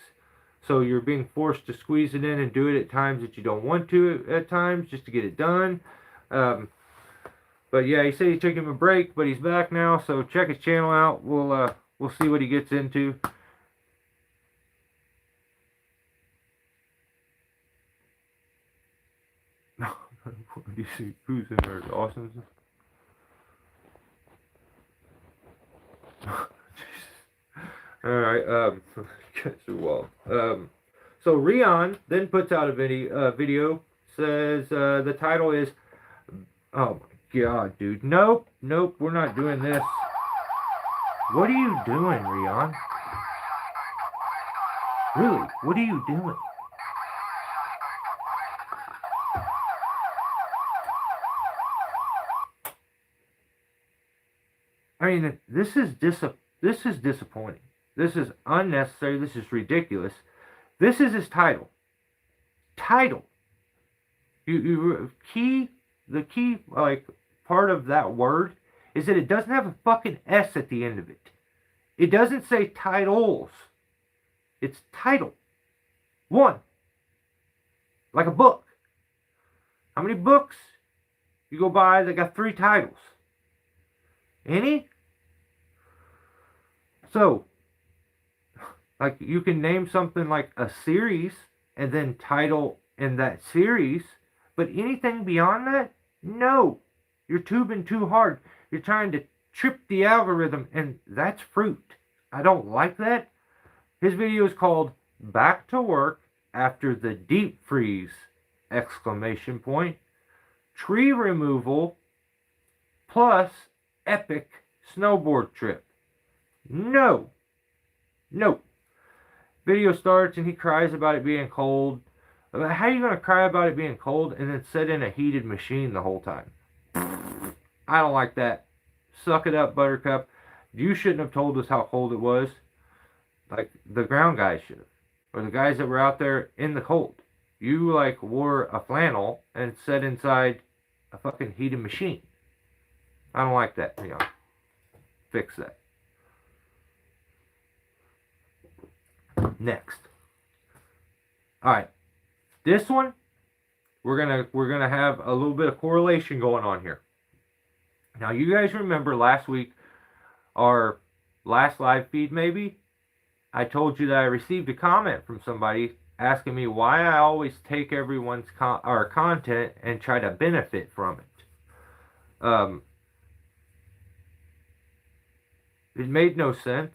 So you're being forced to squeeze it in and do it at times that you don't want to at times, just to get it done. But yeah, he said he took him a break, but he's back now. So check his channel out. We'll see what he gets into. What do you see? Who's in there? Austin's? Alright, well, so Rion then puts out a video, says, the title is, oh my god, dude, nope, we're not doing this. What are you doing, Rion? Really, what are you doing? I mean, this is disappointing. This is unnecessary. This is ridiculous. This is his title. Title. The key like part of that word is that it doesn't have a fucking S at the end of it. It doesn't say titles. It's title. One. Like a book. How many books you go buy that got 3 titles? Any? So, like, you can name something like a series and then title in that series, but anything beyond that, no. You're tubing too hard. You're trying to trip the algorithm, and that's fruit. I don't like that. His video is called Back to Work After the Deep Freeze! Exclamation point. Tree removal plus epic snowboard trip. No. Video starts and he cries about it being cold. How are you going to cry about it being cold and then sit in a heated machine the whole time? I don't like that. Suck it up, Buttercup. You shouldn't have told us how cold it was. Like, the ground guys should have. Or the guys that were out there in the cold. You, like, wore a flannel and sat inside a fucking heated machine. I don't like that. You know, fix that. Next. Alright. This one, we're gonna have a little bit of correlation going on here. Now, you guys remember last week, our last live feed maybe, I told you that I received a comment from somebody asking me why I always take everyone's content and try to benefit from it. It made no sense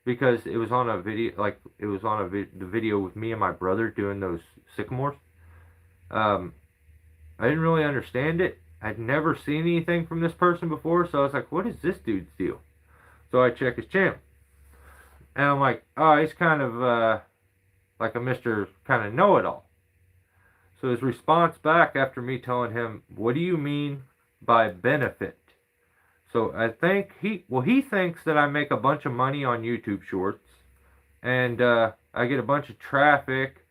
because it was on a video, like it was on the video with me and my brother doing those sycamores. I didn't really understand it. I'd never seen anything from this person before, so I was like, what is this dude's deal? So I check his channel. And I'm like, oh, he's kind of like a Mr. kind of know-it-all. So his response back after me telling him, what do you mean by benefit? So I think he thinks that I make a bunch of money on YouTube Shorts. And I get a bunch of traffic.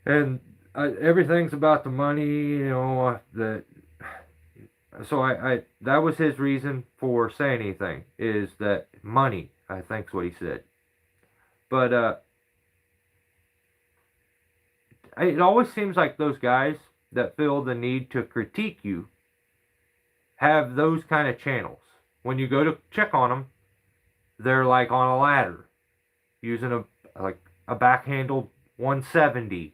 And everything's about the money, you know, so that was his reason for saying anything, is that money, I think's what he said. But it always seems like those guys that feel the need to critique you have those kind of channels. When you go to check on them, they're like on a ladder, using a backhandled 170.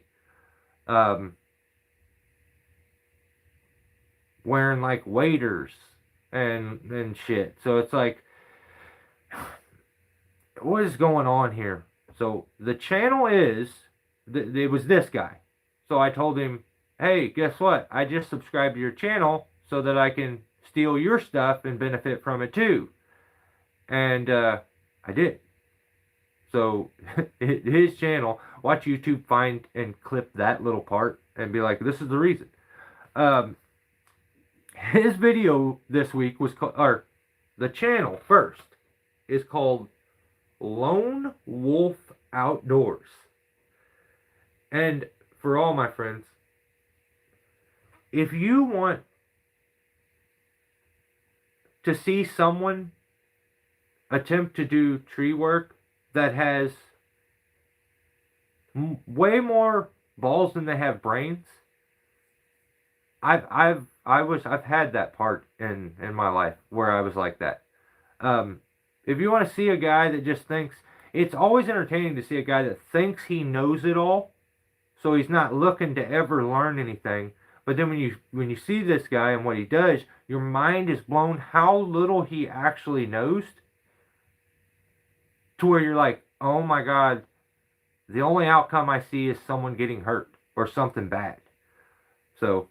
Wearing like waders and shit. So it's like, what is going on here? So the channel is, it was this guy. So I told him, hey, guess what? I just subscribed to your channel so that I can steal your stuff and benefit from it too. And I did. So his channel, watch YouTube find and clip that little part and be like, this is the reason. His video this week was called, or the channel first is called Lone Wolf Outdoors. And for all my friends, if you want to see someone attempt to do tree work that has way more balls than they have brains, I've had that part in my life where I was like that. If you want to see a guy that just thinks, it's always entertaining to see a guy that thinks he knows it all, so he's not looking to ever learn anything. But then when you see this guy and what he does, your mind is blown how little he actually knows. to where you're like, oh my God, the only outcome I see is someone getting hurt or something bad. So,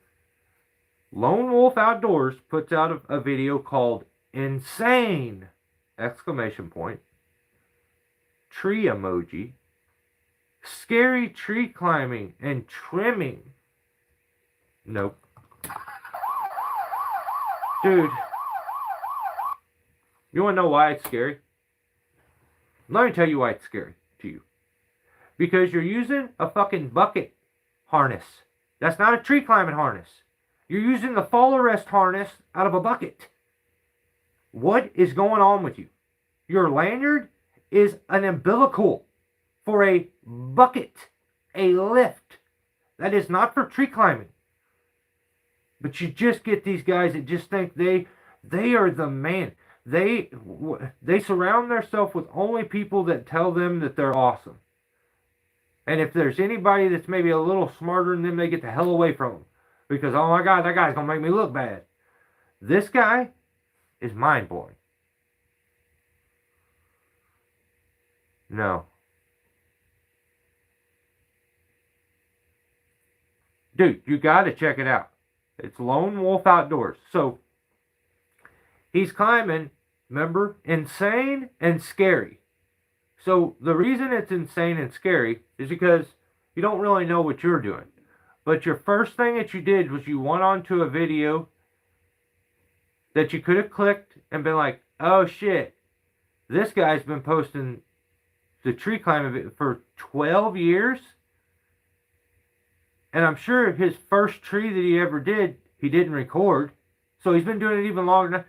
Lone Wolf Outdoors puts out a video called Insane! Exclamation point. Tree emoji. Scary tree climbing and trimming. Nope. Dude, you want to know why it's scary? Let me tell you why it's scary to you. Because you're using a fucking bucket harness. That's not a tree climbing harness. You're using the fall arrest harness out of a bucket. What is going on with you? Your lanyard is an umbilical for a bucket, a lift. That is not for tree climbing. But you just get these guys that just think they are the man. They surround themselves with only people that tell them that they're awesome. And if there's anybody that's maybe a little smarter than them, they get the hell away from them. Because, oh my God, that guy's going to make me look bad. This guy is mind-blowing. No. Dude, you got to check it out. It's Lone Wolf Outdoors. So, he's climbing, remember, insane and scary. So, the reason it's insane and scary is because you don't really know what you're doing. But your first thing that you did was you went onto a video that you could have clicked and been like, oh shit, this guy's been posting the tree climbing for 12 years. And I'm sure his first tree that he ever did, he didn't record. So he's been doing it even longer now.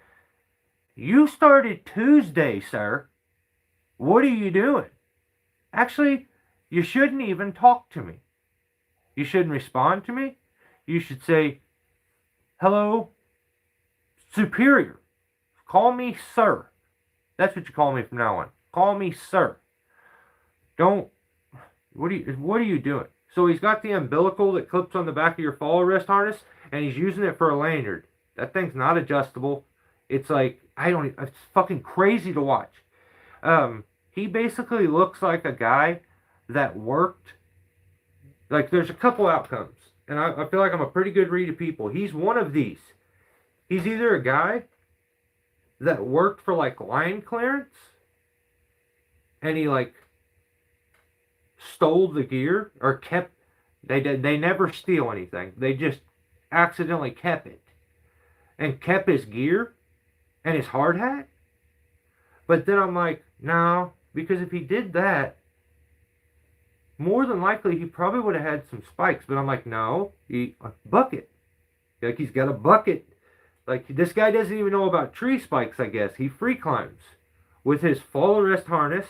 You started Tuesday, sir. What are you doing? Actually, you shouldn't even talk to me. You shouldn't respond to me. You should say, hello, superior. Call me sir. That's what you call me from now on. Call me sir. Don't, what are you doing? So he's got the umbilical that clips on the back of your fall arrest harness, and he's using it for a lanyard. That thing's not adjustable. It's like, it's fucking crazy to watch. He basically looks like a guy that worked, like there's a couple outcomes, and I feel like I'm a pretty good read of people. He's one of these. He's either a guy that worked for like line clearance, and he like stole the gear or kept, they never steal anything. They just accidentally kept it and kept his gear and his hard hat. But then I'm like, no, because if he did that, more than likely he probably would have had some spikes. But I'm like, no, a bucket. Like he's got a bucket. Like this guy doesn't even know about tree spikes, I guess. He free climbs with his fall arrest harness,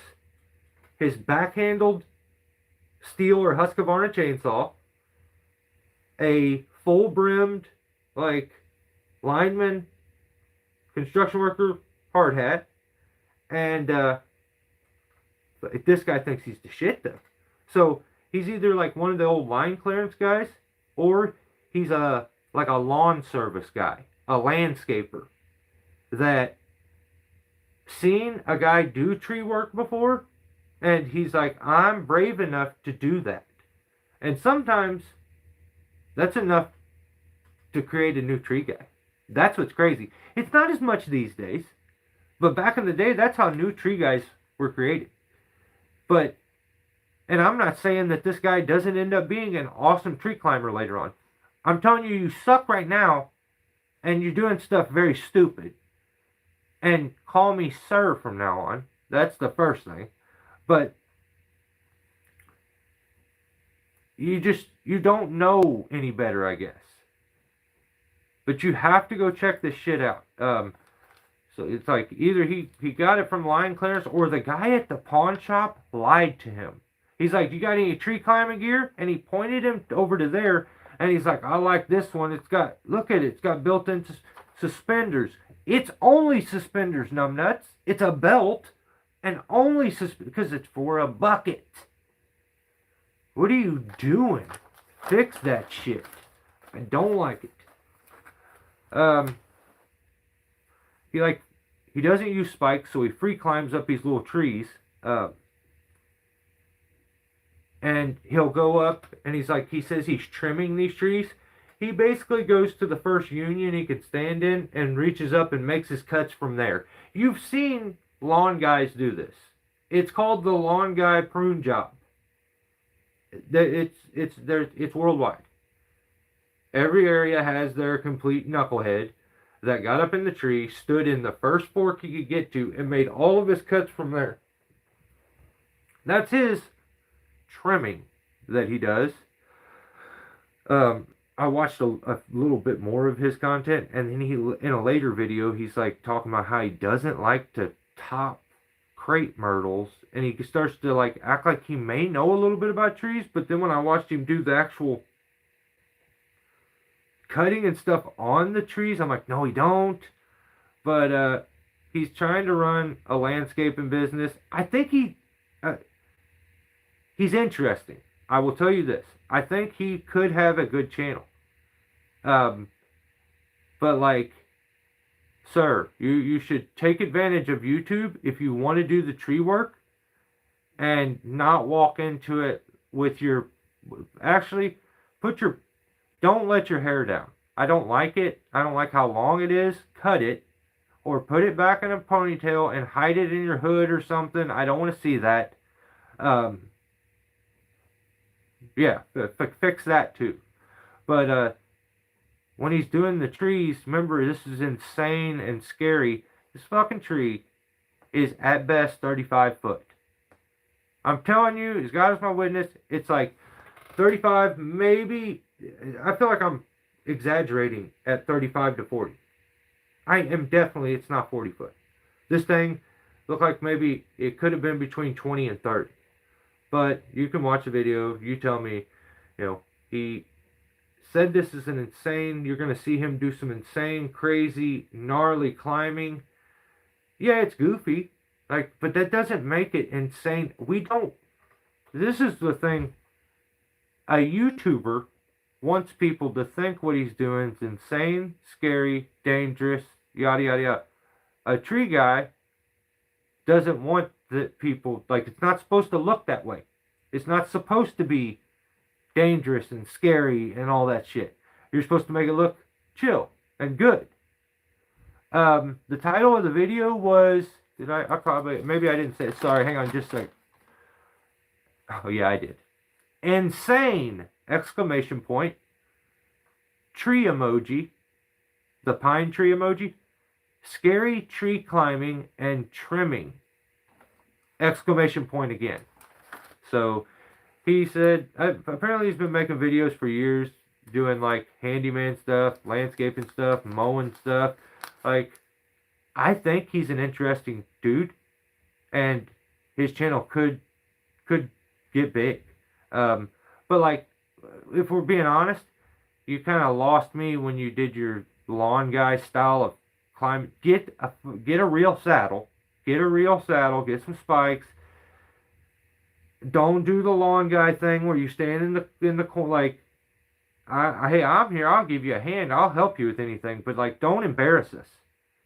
his back-handled steel or Husqvarna chainsaw, a full-brimmed, like, lineman, construction worker hard hat, and this guy thinks he's the shit, though. So, he's either, like, one of the old line clearance guys, or he's like a lawn service guy, a landscaper, that seen a guy do tree work before, and he's like, I'm brave enough to do that. And sometimes that's enough to create a new tree guy. That's what's crazy. It's not as much these days, but back in the day, that's how new tree guys were created. But, and I'm not saying that this guy doesn't end up being an awesome tree climber later on. I'm telling you, you suck right now, and you're doing stuff very stupid. And call me sir from now on. That's the first thing. But you don't know any better, I guess. But you have to go check this shit out. So it's like either he got it from line clearance, or the guy at the pawn shop lied to him. He's like, you got any tree climbing gear? And he pointed him over to there, and he's like, I like this one. It's got, look at it. It's got built-in suspenders. It's only suspenders, numbnuts. It's a belt. And only because it's for a bucket. What are you doing? Fix that shit. I don't like it. He doesn't use spikes, so he free climbs up these little trees. Uh, and he'll go up and he says he's trimming these trees. He basically goes to the first union he could stand in and reaches up and makes his cuts from there. You've seen lawn guys do this. It's called the lawn guy prune job. It's worldwide. Every area has their complete knucklehead that got up in the tree, stood in the first fork he could get to, and made all of his cuts from there. That's his trimming that he does. I watched a little bit more of his content, and then in a later video, he's like talking about how he doesn't like to top crepe myrtles, and he starts to like act like he may know a little bit about trees, but then when I watched him do the actual cutting and stuff on the trees, I'm like, no, he don't. But he's trying to run a landscaping business. I think he's interesting. I will tell you this. I think he could have a good channel. But like, sir, you should take advantage of YouTube if you want to do the tree work and not walk into it with your, actually, don't let your hair down. I don't like it. I don't like how long it is. Cut it. Or put it back in a ponytail and hide it in your hood or something. I don't want to see that. Yeah, fix that too. But when he's doing the trees, remember, this is insane and scary. This fucking tree is at best 35 foot. I'm telling you, as God is my witness, it's like 35, maybe. I feel like I'm exaggerating at 35 to 40. I am definitely, it's not 40 foot. This thing looked like maybe it could have been between 20 and 30. But you can watch the video. You tell me, he said this is an insane, you're going to see him do some insane, crazy, gnarly climbing. Yeah, it's goofy. But that doesn't make it insane. This is the thing. A YouTuber wants people to think what he's doing is insane, scary, dangerous, yada, yada, yada. A tree guy doesn't want the people, it's not supposed to look that way. It's not supposed to be dangerous and scary and all that shit. You're supposed to make it look chill and good. The title of the video was, maybe I didn't say it. Sorry, hang on just a second. Oh yeah, I did. Insane! Exclamation point. Tree emoji. The pine tree emoji. Scary tree climbing and trimming. Exclamation point again. So he said, apparently he's been making videos for years, doing handyman stuff, landscaping stuff, mowing stuff. I think he's an interesting dude, and his channel could get big. But if we're being honest, you kind of lost me when you did your lawn guy style of climbing. Get a real saddle. Get a real saddle. Get some spikes. Don't do the lawn guy thing where you stand in the corner hey, I'm here. I'll give you a hand. I'll help you with anything. But don't embarrass us.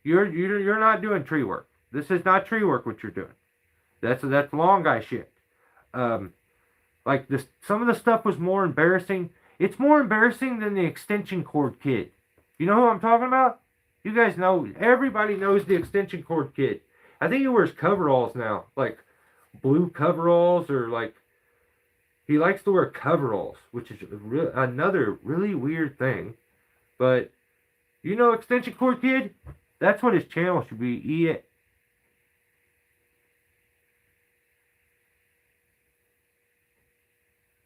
You're not doing tree work. This is not tree work. What you're doing. That's lawn guy shit. This, some of the stuff was more embarrassing. It's more embarrassing than the extension cord kid. You know who I'm talking about? You guys know. Everybody knows the extension cord kid. I think he wears coveralls now, blue coveralls, or he likes to wear coveralls, which is another really weird thing. But extension cord kid. That's what his channel should be.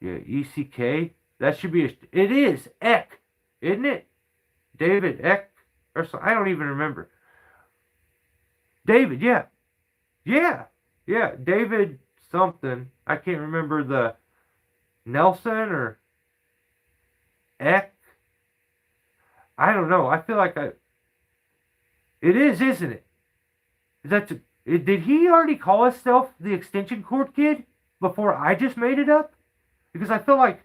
Yeah, ECK. That should be it is Eck, isn't it? David Eck or so. I don't even remember. David, yeah. David something. I can't remember the Nelson or Eck. I don't know. I feel like it is, isn't it? Did he already call himself the extension cord kid before I just made it up? Because I feel like,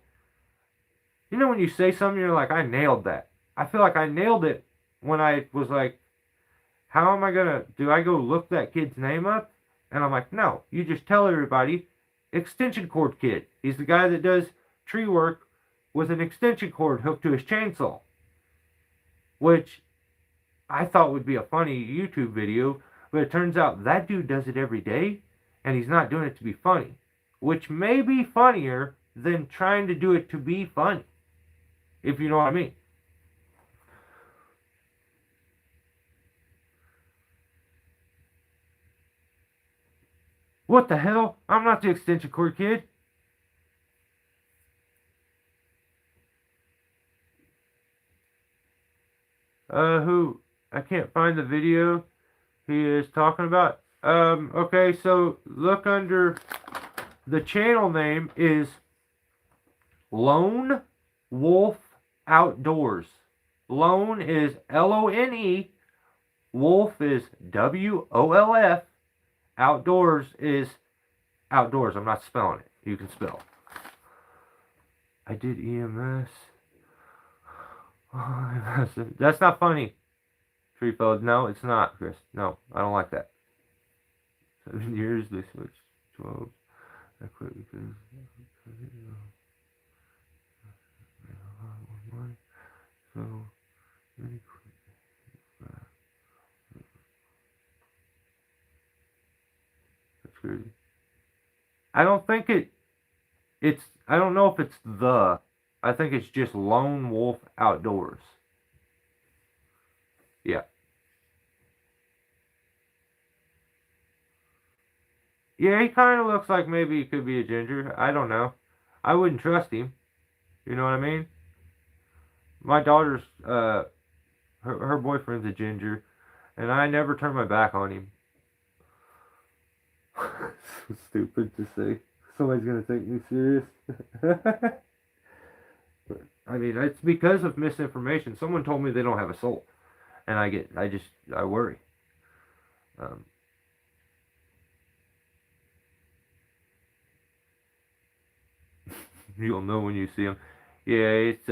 when you say something, you're like, I nailed that. I feel like I nailed it when I was like, how am I going to, do I go look that kid's name up? And I'm like, no, you just tell everybody, extension cord kid. He's the guy that does tree work with an extension cord hooked to his chainsaw. Which I thought would be a funny YouTube video, but it turns out that dude does it every day, and he's not doing it to be funny. Which may be funnier than trying to do it to be funny, if you know what I mean. What the hell? I'm not the extension cord kid. Who? I can't find the video he is talking about. Okay, so look under, the channel name is Lone Wolf Outdoors. Lone is Lone. Wolf is WOLF. Outdoors is outdoors. I'm not spelling it. You can spell. I did EMS. Oh, that's not funny. Tree fell. No, it's not, Chris. No, I don't like that. 7 years, they switched 12. I quit because so many quit. That's crazy. I don't think it's I don't know if it's the. I think it's just Lone Wolf Outdoors. Yeah. Yeah, he kind of looks like maybe he could be a ginger. I don't know. I wouldn't trust him. You know what I mean? My daughter's, her boyfriend's a ginger, and I never turn my back on him. So stupid to say. Somebody's gonna take me serious. I mean, it's because of misinformation. Someone told me they don't have a soul, and I worry. You'll know when you see him. Yeah, it's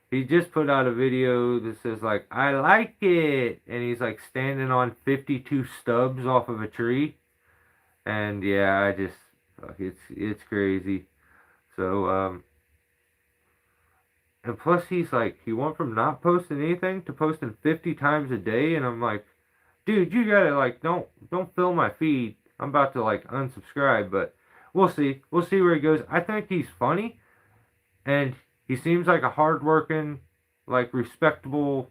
he just put out a video that says like, I like it, and he's like standing on 52 stubs off of a tree, and yeah, I just fuck, it's crazy. So and plus he's like, he went from not posting anything to posting 50 times a day, and I'm like, dude, you gotta like, don't fill my feed. I'm about to like unsubscribe, but we'll see. We'll see where he goes. I think he's funny, and he seems like a hardworking, like respectable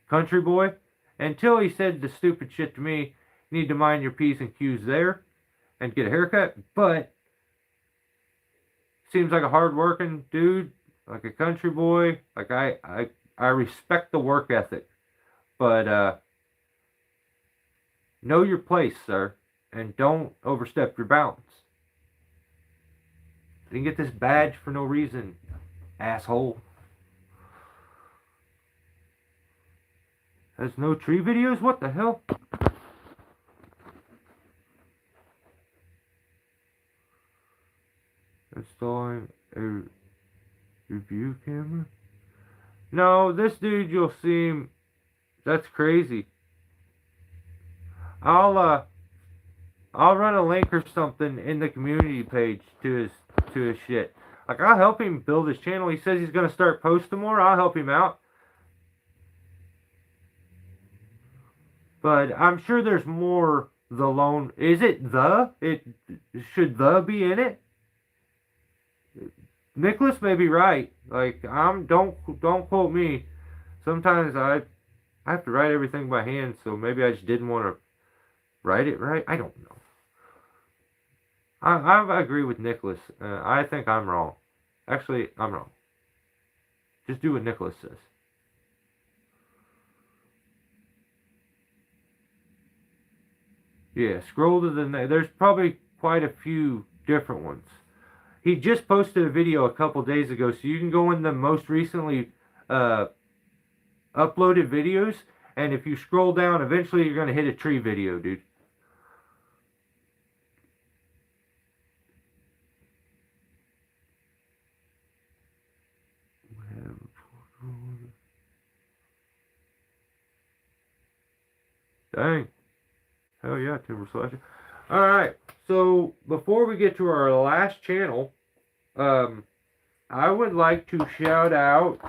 country boy. Until he said the stupid shit to me, you need to mind your P's and Q's there and get a haircut. But seems like a hardworking dude, like a country boy. Like I respect the work ethic, but know your place, sir, and don't overstep your bounds. You didn't get this badge for no reason, asshole. There's no tree videos? What the hell? Installing a review camera? No, this dude, you'll see him. That's crazy. I'll run a link or something in the community page to his shit. Like, I'll help him build his channel. He says he's gonna start posting more. I'll help him out. But I'm sure there's more. The lone, is it the? It should the be in it? Nicholas may be right. Like, don't quote me. Sometimes I have to write everything by hand, so maybe I just didn't want to write it right. I don't know. I agree with Nicholas. I think I'm wrong. Actually, I'm wrong. Just do what Nicholas says. Yeah, scroll to the next. There's probably quite a few different ones. He just posted a video a couple days ago, so you can go in the most recently uploaded videos, and if you scroll down, eventually you're going to hit a tree video, dude. Dang. Hell yeah, timber slasher. Alright, so before we get to our last channel, I would like to shout out,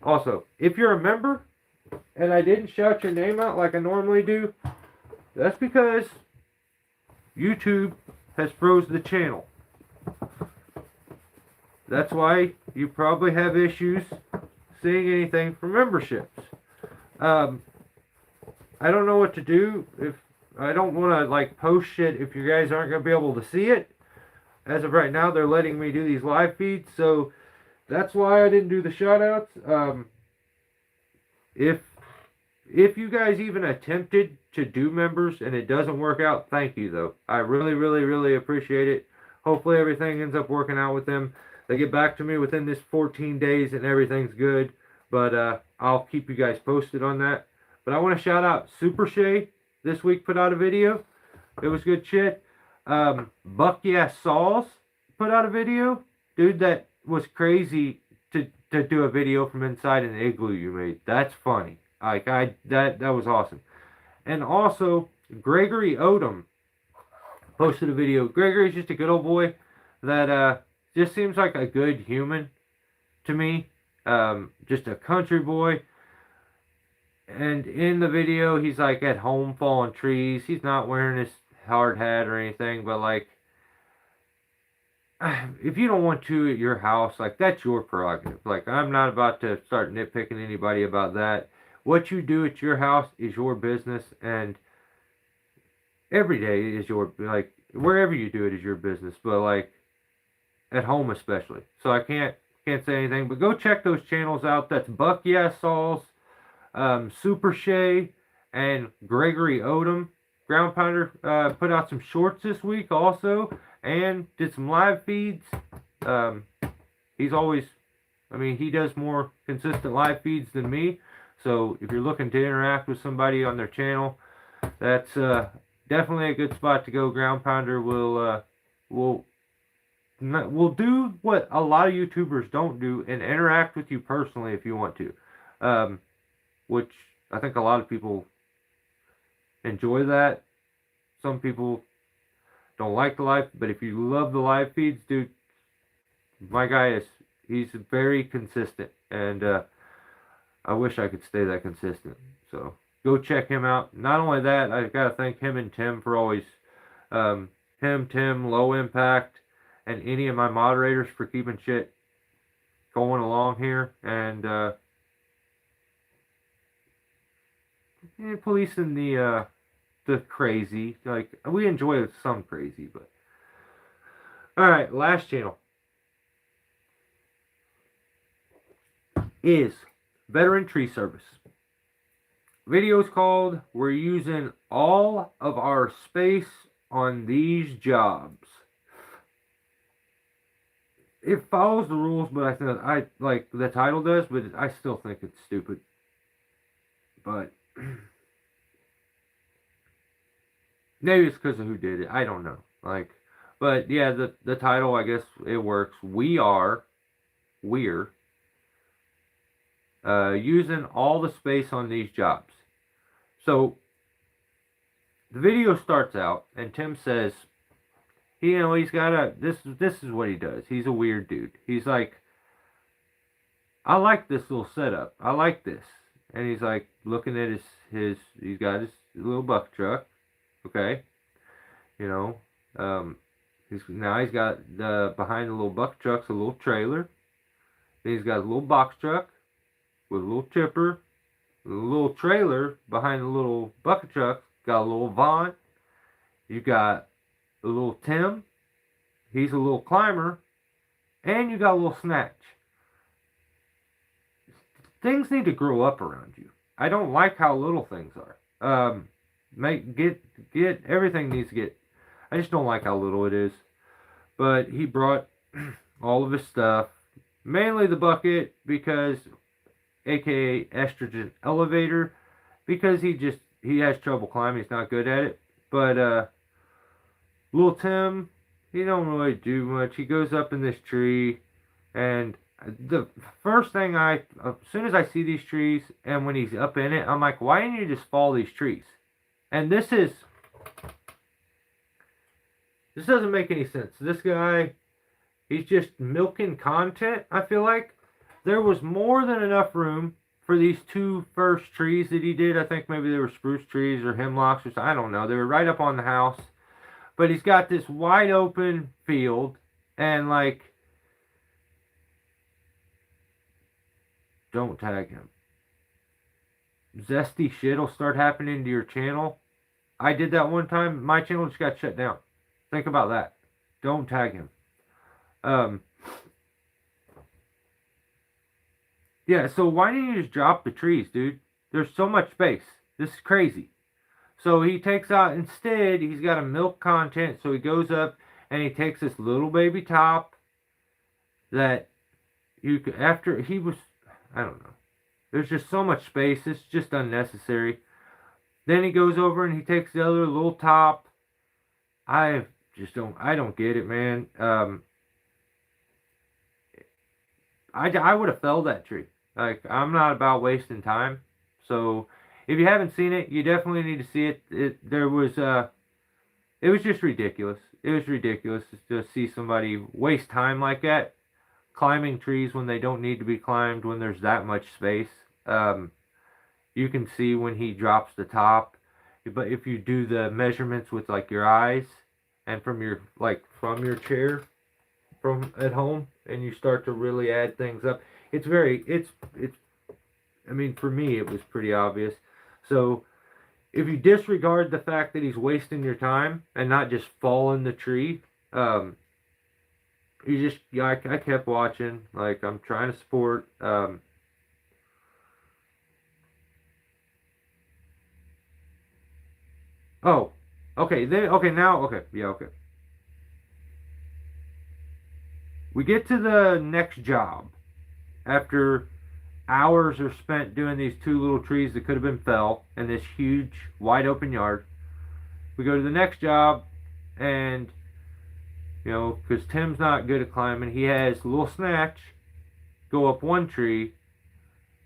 also, if you're a member, and I didn't shout your name out like I normally do, that's because YouTube has froze the channel. That's why you probably have issues seeing anything for memberships. I don't know what to do. If I don't want to like post shit if you guys aren't going to be able to see it. As of right now, they're letting me do these live feeds, so that's why I didn't do the shoutouts. If you guys even attempted to do members and it doesn't work out, thank you though. I really, really, really appreciate it. Hopefully everything ends up working out with them. They get back to me within this 14 days and everything's good. But I'll keep you guys posted on that. But I want to shout out Super Shay this week put out a video. It was good shit. Buck Yeah Sauls put out a video. Dude, that was crazy to do a video from inside an igloo you made. That's funny. Like that was awesome. And also Gregory Odom posted a video. Gregory's just a good old boy that just seems like a good human to me. Just a country boy. And in the video, he's like at home falling trees. He's not wearing his hard hat or anything, but like, if you don't want to at your house, like, that's your prerogative. Like, I'm not about to start nitpicking anybody about that. What you do at your house is your business, and every day is your, like, wherever you do it is your business, but like, at home especially. So I can't say anything, but go check those channels out. That's Buck Yeah Sauls, Super Shay, and Gregory Odom. Ground Pounder put out some shorts this week also, and did some live feeds. He's always, I mean, he does more consistent live feeds than me. So if you're looking to interact with somebody on their channel, that's definitely a good spot to go. Ground Pounder will do what a lot of YouTubers don't do and interact with you personally if you want to. Which I think a lot of people enjoy that. Some people don't like the live, but if you love the live feeds, dude, my guy he's very consistent, and I wish I could stay that consistent. So go check him out. Not only that, I've got to thank him and Tim for always, Tim, Low Impact, and any of my moderators for keeping shit going along here, and policing the crazy. Like, we enjoy some crazy, but alright, last channel is Veteran Tree Service. Video's called "We're Using All of Our Space on These Jobs." It follows the rules, but I think I like the title does, but I still think it's stupid. But maybe it's because of who did it. I don't know. Like, but yeah, the title, I guess it works. We're using all the space on these jobs. So the video starts out, and Tim says, he's got a, this is what he does. He's a weird dude. He's like, I like this little setup. I like this. And he's like looking at he's got his little buck truck. Okay. You know, he's got behind the little buck truck's a little trailer. Then he's got a little box truck with a little chipper. The little trailer behind the little bucket truck got a little Vaughn. You got a little Tim. He's a little climber. And you got a little Snatch. Things need to grow up around you. I don't like how little things are. Everything needs to get, I just don't like how little it is. But he brought all of his stuff. Mainly the bucket, because, aka estrogen elevator, because he has trouble climbing. He's not good at it. But little Tim, he don't really do much. He goes up in this tree, and the first thing as soon as I see these trees, and when he's up in it, I'm like, why didn't you just follow these trees? And this is This doesn't make any sense. This guy, he's just milking content, I feel like. There was more than enough room for these two first trees that he did. I think maybe they were spruce trees or hemlocks or something. I don't know. They were right up on the house. But he's got this wide open field. And like, don't tag him. Zesty shit will start happening to your channel. I did that one time. My channel just got shut down. Think about that. Don't tag him. Yeah, so why didn't you just drop the trees, dude? There's so much space. This is crazy. So he takes out, instead, he's got a milk content, so he goes up and he takes this little baby top that you could, after he was, I don't know. There's just so much space. It's just unnecessary. Then he goes over and he takes the other little top. I don't get it, man. I would have felled that tree. Like, I'm not about wasting time. So, if you haven't seen it, you definitely need to see it. It was just ridiculous. It was ridiculous to see somebody waste time like that, climbing trees when they don't need to be climbed, when there's that much space. You can see when he drops the top, but if you do the measurements with like your eyes and from your chair from at home, and you start to really add things up, I mean, for me it was pretty obvious. So if you disregard the fact that he's wasting your time and not just falling the tree, I kept watching. Like, I'm trying to support. Oh, okay. Okay. We get to the next job after hours are spent doing these two little trees that could have been fell in this huge, wide open yard. We go to the next job, and, you know, because Tim's not good at climbing, he has little Snatch go up one tree,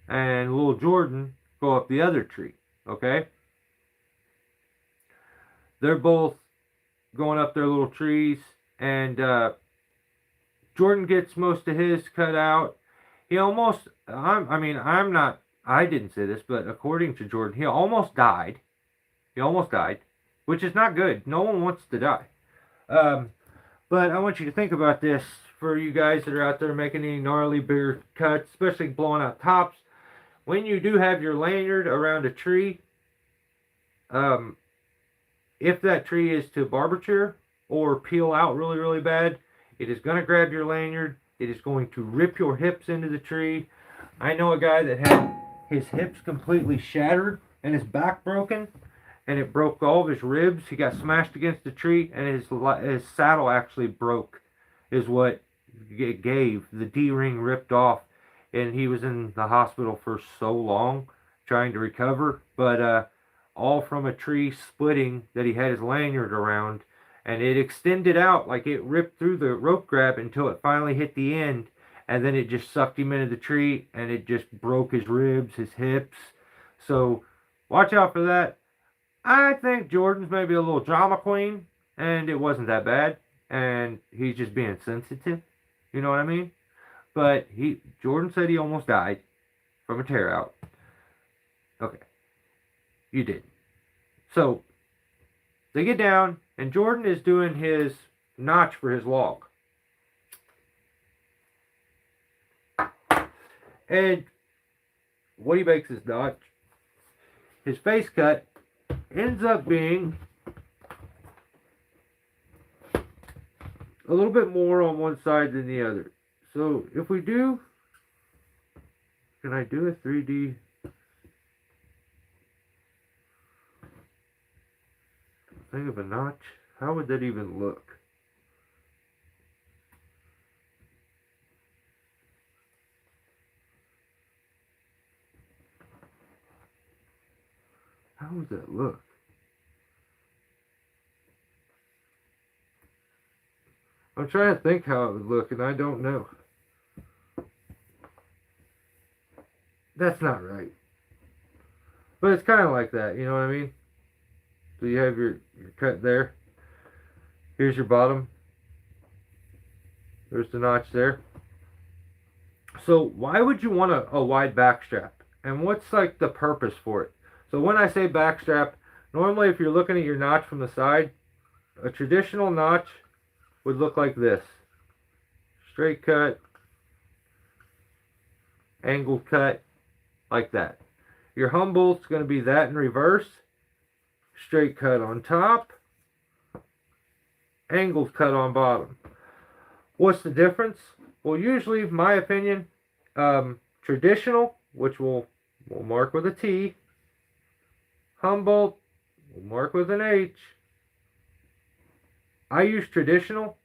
and little Jordan go up the other tree, okay? They're both going up their little trees, and Jordan gets most of his cut out. He almost, I didn't say this, but according to Jordan, he almost died. Which is not good. No one wants to die. But I want you to think about this for you guys that are out there making any gnarly bigger cuts, especially blowing out tops. When you do have your lanyard around a tree, if that tree is to barbature or peel out really, really bad, it is going to grab your lanyard. It is going to rip your hips into the tree. I know a guy that had his hips completely shattered and his back broken, and it broke all of his ribs. He got smashed against the tree, and his saddle actually broke, is what it gave. The D-ring ripped off, and he was in the hospital for so long trying to recover, but all from a tree splitting that he had his lanyard around, and it extended out, like it ripped through the rope grab until it finally hit the end, and then it just sucked him into the tree, and it just broke his ribs, his hips. So watch out for that. I think Jordan's maybe a little drama queen, and it wasn't that bad, and he's just being sensitive. You know what I mean? But Jordan said he almost died from a tear out. Okay. You did. So they get down, and Jordan is doing his notch for his log. And what he makes his notch, his face cut, ends up being a little bit more on one side than the other. So if we do, can I do a 3D? Thing of a notch? How would that even look? How would that look? I'm trying to think how it would look, and I don't know. That's not right. But it's kind of like that, you know what I mean? So you have your cut there. Here's your bottom. There's the notch there. So why would you want a wide back strap? And what's like the purpose for it? So when I say back strap, normally if you're looking at your notch from the side, a traditional notch would look like this. Straight cut, angled cut, like that. Your Humboldt's going to be that in reverse. Straight cut on top, angled cut on bottom. What's the difference? Well, usually, in my opinion, traditional, which we'll mark with a T, Humboldt, we'll mark with an H. I use traditional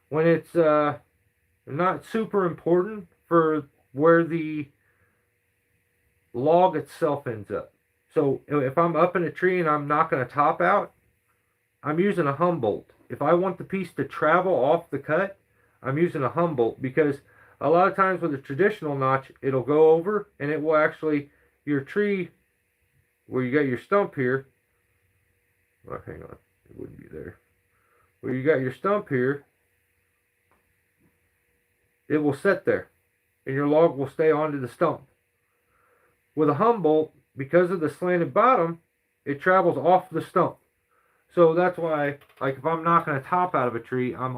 when it's not super important for where the log itself ends up. So if I'm up in a tree and I'm knocking a top out, I'm using a Humboldt. If I want the piece to travel off the cut, I'm using a Humboldt, because a lot of times with a traditional notch, it'll go over and it will actually, your tree, where you got your stump here, oh, hang on, it wouldn't be there. Where you got your stump here, it will sit there and your log will stay onto the stump. With a Humboldt, because of the slanted bottom, it travels off the stump. So that's why, like if I'm knocking a top out of a tree, I'm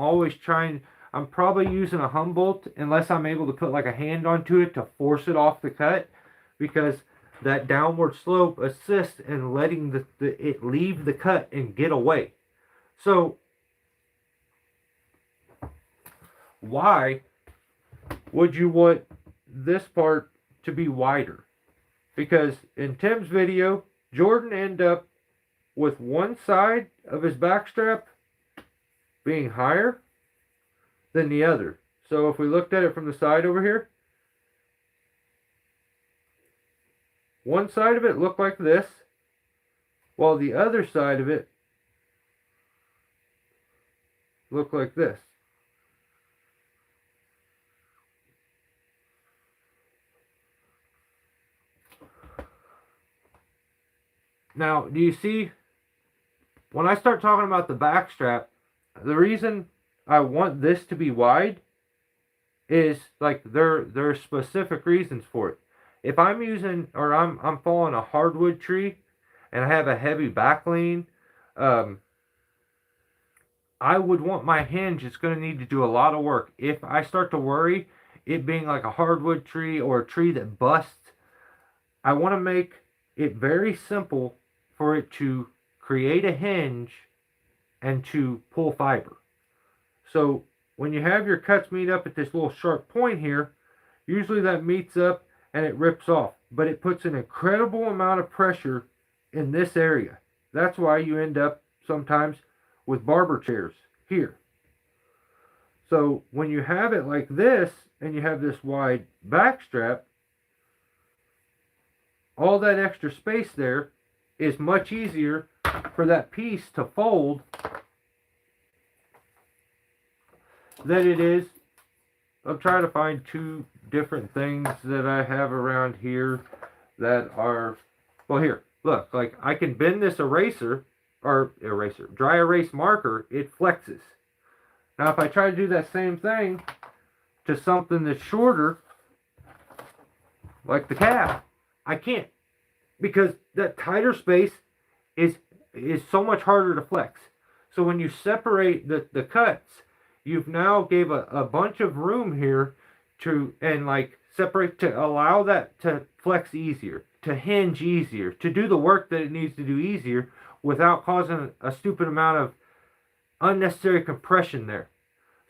probably using a Humboldt unless I'm able to put like a hand onto it to force it off the cut, because that downward slope assists in letting it leave the cut and get away. So why would you want this part to be wider? Because in Tim's video, Jordan ended up with one side of his backstrap being higher than the other. So if we looked at it from the side over here, one side of it looked like this, while the other side of it looked like this. Now, do you see, when I start talking about the back strap, the reason I want this to be wide is like there are specific reasons for it. If I'm using, or I'm following a hardwood tree and I have a heavy back lean, I would want my hinge, it's going to need to do a lot of work. If I start to worry it being like a hardwood tree or a tree that busts, I want to make it very simple for it to create a hinge and to pull fiber. So when you have your cuts meet up at this little sharp point here, usually that meets up and it rips off, but it puts an incredible amount of pressure in this area. That's why you end up sometimes with barber chairs here. So when you have it like this and you have this wide back strap, all that extra space there is much easier for that piece to fold than it is. I'm trying to find two different things that I have around here that are, well, here, look, like I can bend this dry erase marker, it flexes. Now if I try to do that same thing to something that's shorter, like the calf, I can't, because that tighter space is so much harder to flex. So when you separate the cuts, you've now gave a bunch of room here to, and like separate, to allow that to flex easier, to hinge easier, to do the work that it needs to do easier without causing a stupid amount of unnecessary compression there.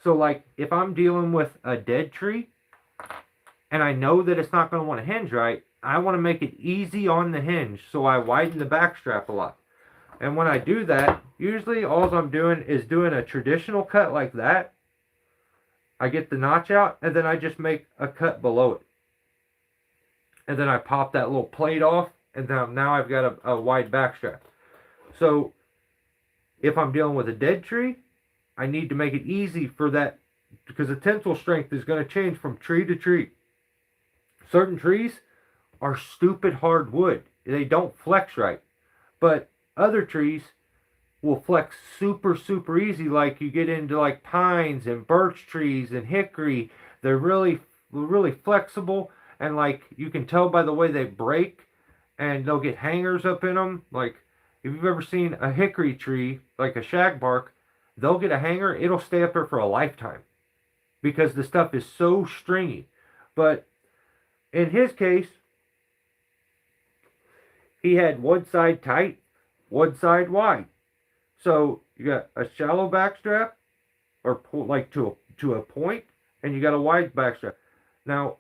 So like if I'm dealing with a dead tree and I know that it's not going to want to hinge right, I want to make it easy on the hinge, so I widen the back strap a lot. And when I do that, usually all I'm doing is doing a traditional cut like that. I get the notch out, and then I just make a cut below it. And then I pop that little plate off, and then now I've got a wide back strap. So if I'm dealing with a dead tree, I need to make it easy for that, because the tensile strength is going to change from tree to tree. Certain trees are stupid hard wood. They don't flex right. But Other trees will flex super, super easy. Like you get into like pines and birch trees and hickory. They're really flexible, and like you can tell by the way they break, and they'll get hangers up in them. Like if you've ever seen a hickory tree, like a shagbark, they'll get a hanger. It'll stay up there for a lifetime because the stuff is so stringy. But in his case, he had one side tight, one side wide. So you got a shallow backstrap, or like to a point, and you got a wide backstrap. Now,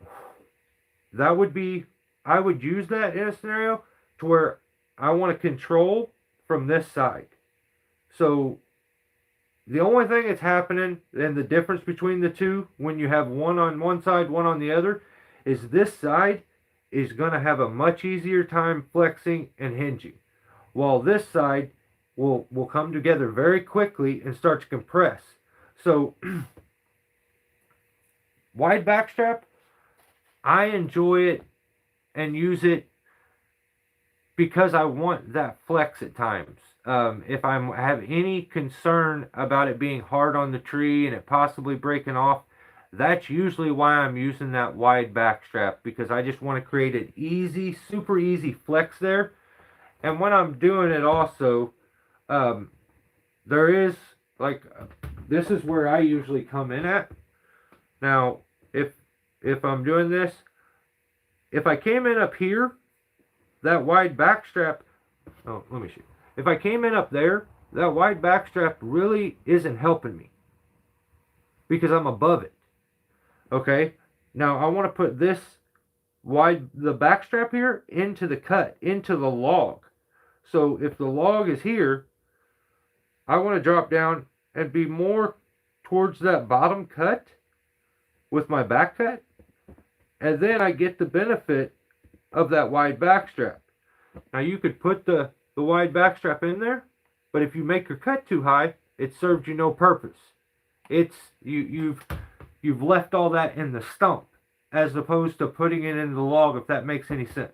that would be, I would use that in a scenario to where I want to control from this side. So the only thing that's happening, and the difference between the two, when you have one on one side, one on the other, is this side is going to have a much easier time flexing and hinging, while this side will come together very quickly and start to compress. So wide backstrap, I enjoy it and use it because I want that flex at times. If I have any concern about it being hard on the tree and it possibly breaking off, that's usually why I'm using that wide backstrap, because I just want to create an easy, super easy flex there. And when I'm doing it also, there is, like, this is where I usually come in at. Now, if I'm doing this, if I came in up here, that wide backstrap, oh, let me show you. If I came in up there, that wide backstrap really isn't helping me because I'm above it. Okay? Now, I want to put this the backstrap here into the cut, into the log. So if the log is here, I want to drop down and be more towards that bottom cut with my back cut, and then I get the benefit of that wide backstrap. Now you could put the wide backstrap in there, but if you make your cut too high, it serves you no purpose. It's you've left all that in the stump as opposed to putting it in the log, if that makes any sense.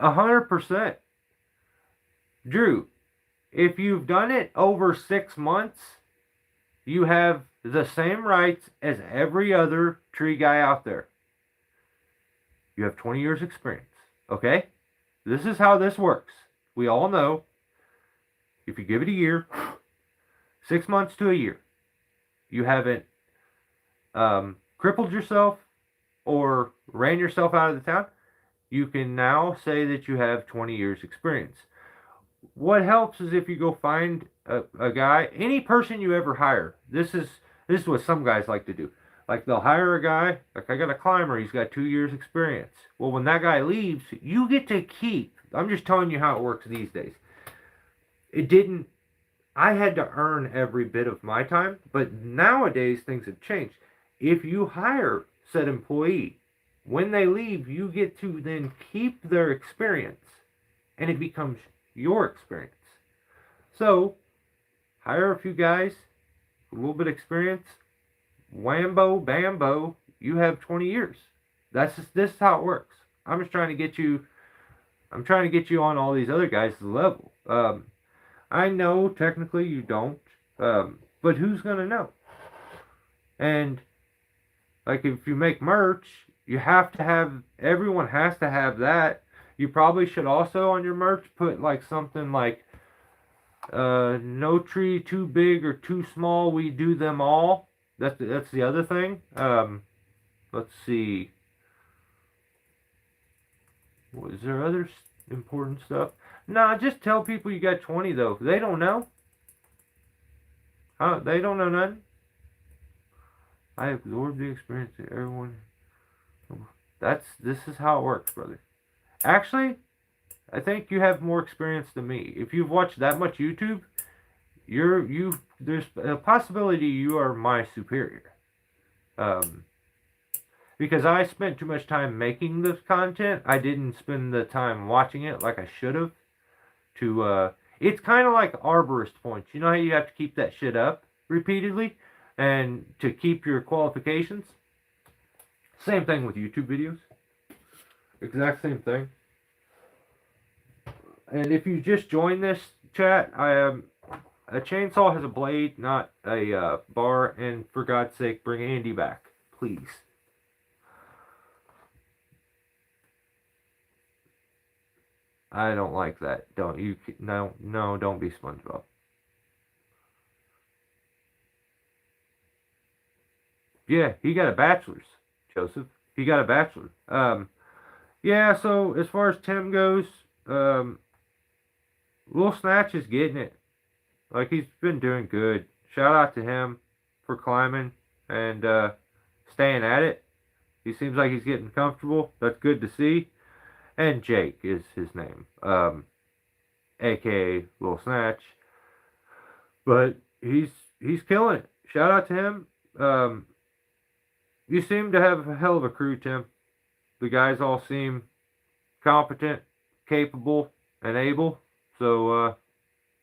A 100%. Drew, if you've done it over 6 months, you have the same rights as every other tree guy out there. You have 20 years experience. Okay? This is how this works. We all know if you give it a year, 6 months to a year, you haven't crippled yourself or ran yourself out of the town, you can now say that you have 20 years experience. What helps is if you go find a guy, any person you ever hire. This is what some guys like to do. Like they'll hire a guy, like I got a climber, he's got 2 years experience. Well, when that guy leaves, you get to keep. I'm just telling you how it works these days. I had to earn every bit of my time, but nowadays things have changed. If you hire said employee, when they leave, you get to then keep their experience, and it becomes your experience. So, hire a few guys, a little bit of experience, whambo, bambo, you have 20 years. This is how it works. I'm trying to get you on all these other guys' level. I know technically you don't, but who's gonna know? And like if you make merch, everyone has to have that. You probably should also on your merch put like something like no tree too big or too small, we do them all. That's the other thing. Let's see. Is there other important stuff? Nah, just tell people you got 20 though. They don't know. They don't know nothing. I absorbed the experience of everyone. This is how it works, brother. Actually, I think you have more experience than me. If you've watched that much YouTube, there's a possibility you are my superior. because I spent too much time making this content. I didn't spend the time watching it like I should have. It's kind of like arborist points. You know how you have to keep that shit up repeatedly, and to keep your qualifications. Same thing with YouTube videos. Exact same thing. And if you just join this chat, I am. A chainsaw has a blade, not a bar, and for God's sake, bring Andy back, please. I don't like that. Don't you? No, don't be SpongeBob. Yeah, he got a bachelor's, Joseph. He got a bachelor. Yeah. So as far as Tim goes, Lil Snatch is getting it. Like, he's been doing good. Shout out to him for climbing and staying at it. He seems like he's getting comfortable. That's good to see. And Jake is his name, aka Lil Snatch. But he's killing it. Shout out to him. You seem to have a hell of a crew, Tim. The guys all seem competent, capable, and able. So